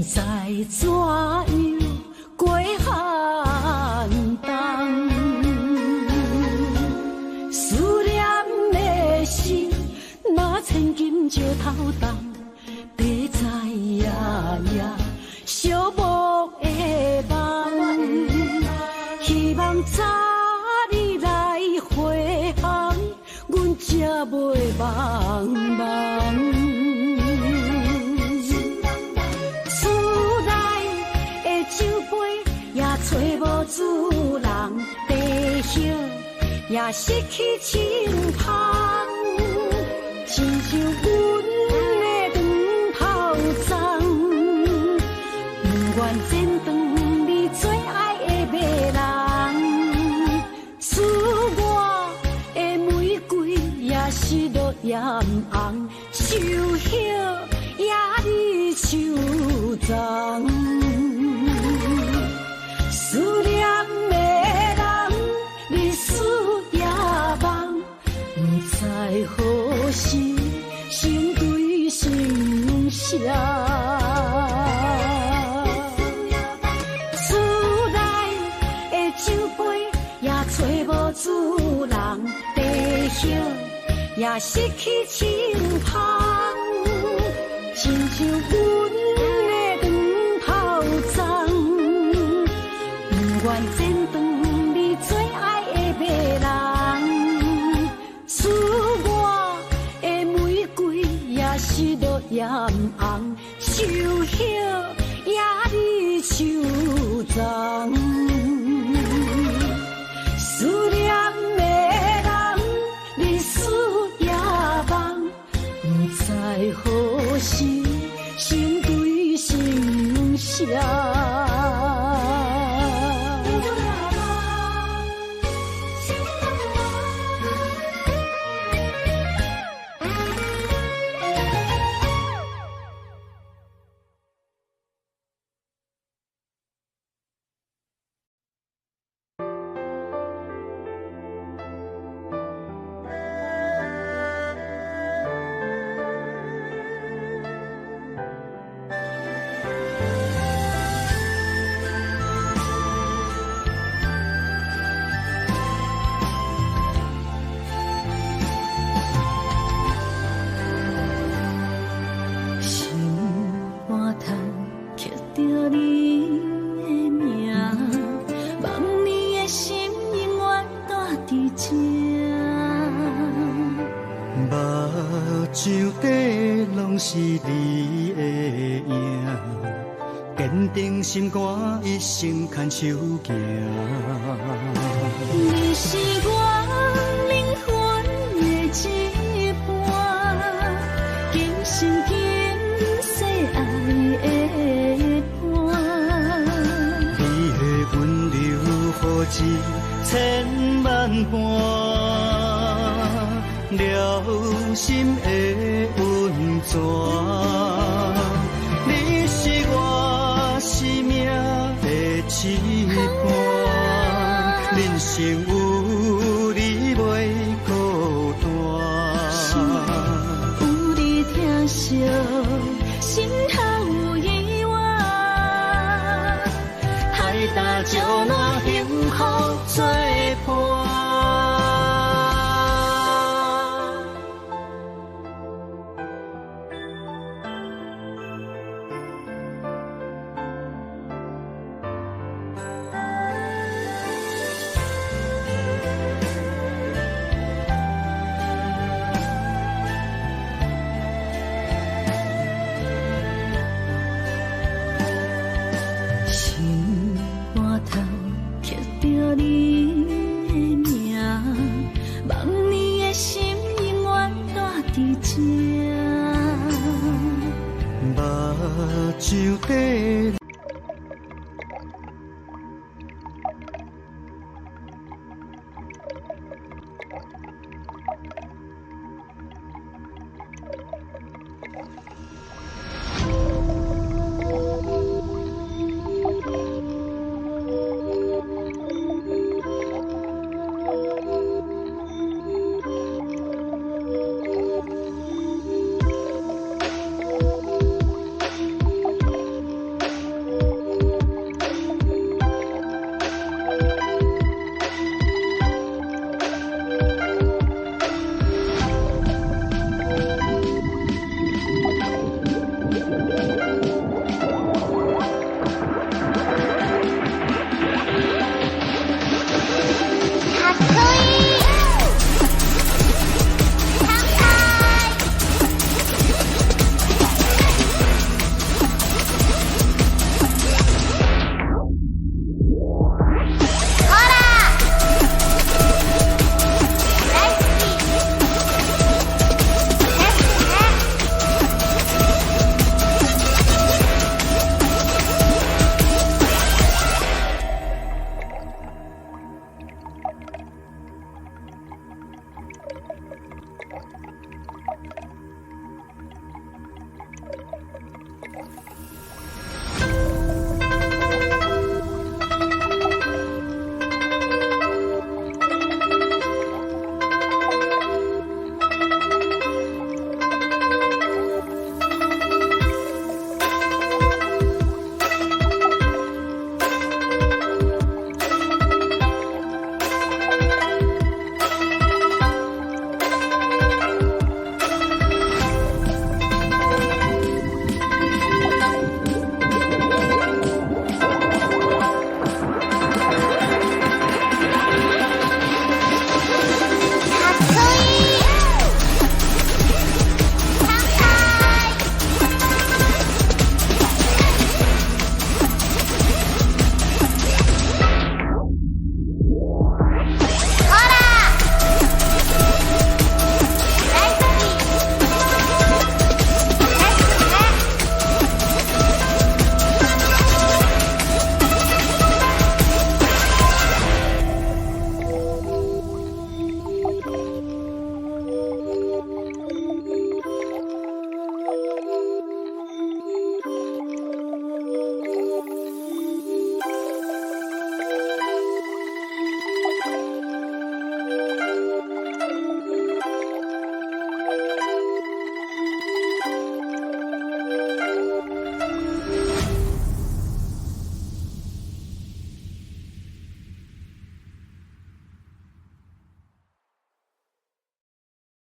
知怎样过寒冬，思念的心，若千金石头重，地在夜夜烧木的梦，希望早日来回航，阮才袂茫茫。找无主人，地叶也失去清芳，亲像阮的长头鬃，不愿剪断你最爱的马人，赐我的玫瑰也是落艳红，手叶也离手脏。思念的人，日思夜梦，不知何时成对成双。厝内的酒杯也找无主人，地叶也失去清芳，亲像阮的长头鬃。不愿剪断你最爱的马人，赐我的玫瑰也是落艳红，手叶也离手脏。思念的人，日思夜梦，不知何时成对成双。是你的影，坚定心肝，一生牵手行。你是我灵魂的一半，今生今世爱的伴。你的温柔何止千万般，了心的温泉。你是我生命的一半，人生有你袂孤单。有你疼惜，心头有意外，海大石烂，幸福作伴。你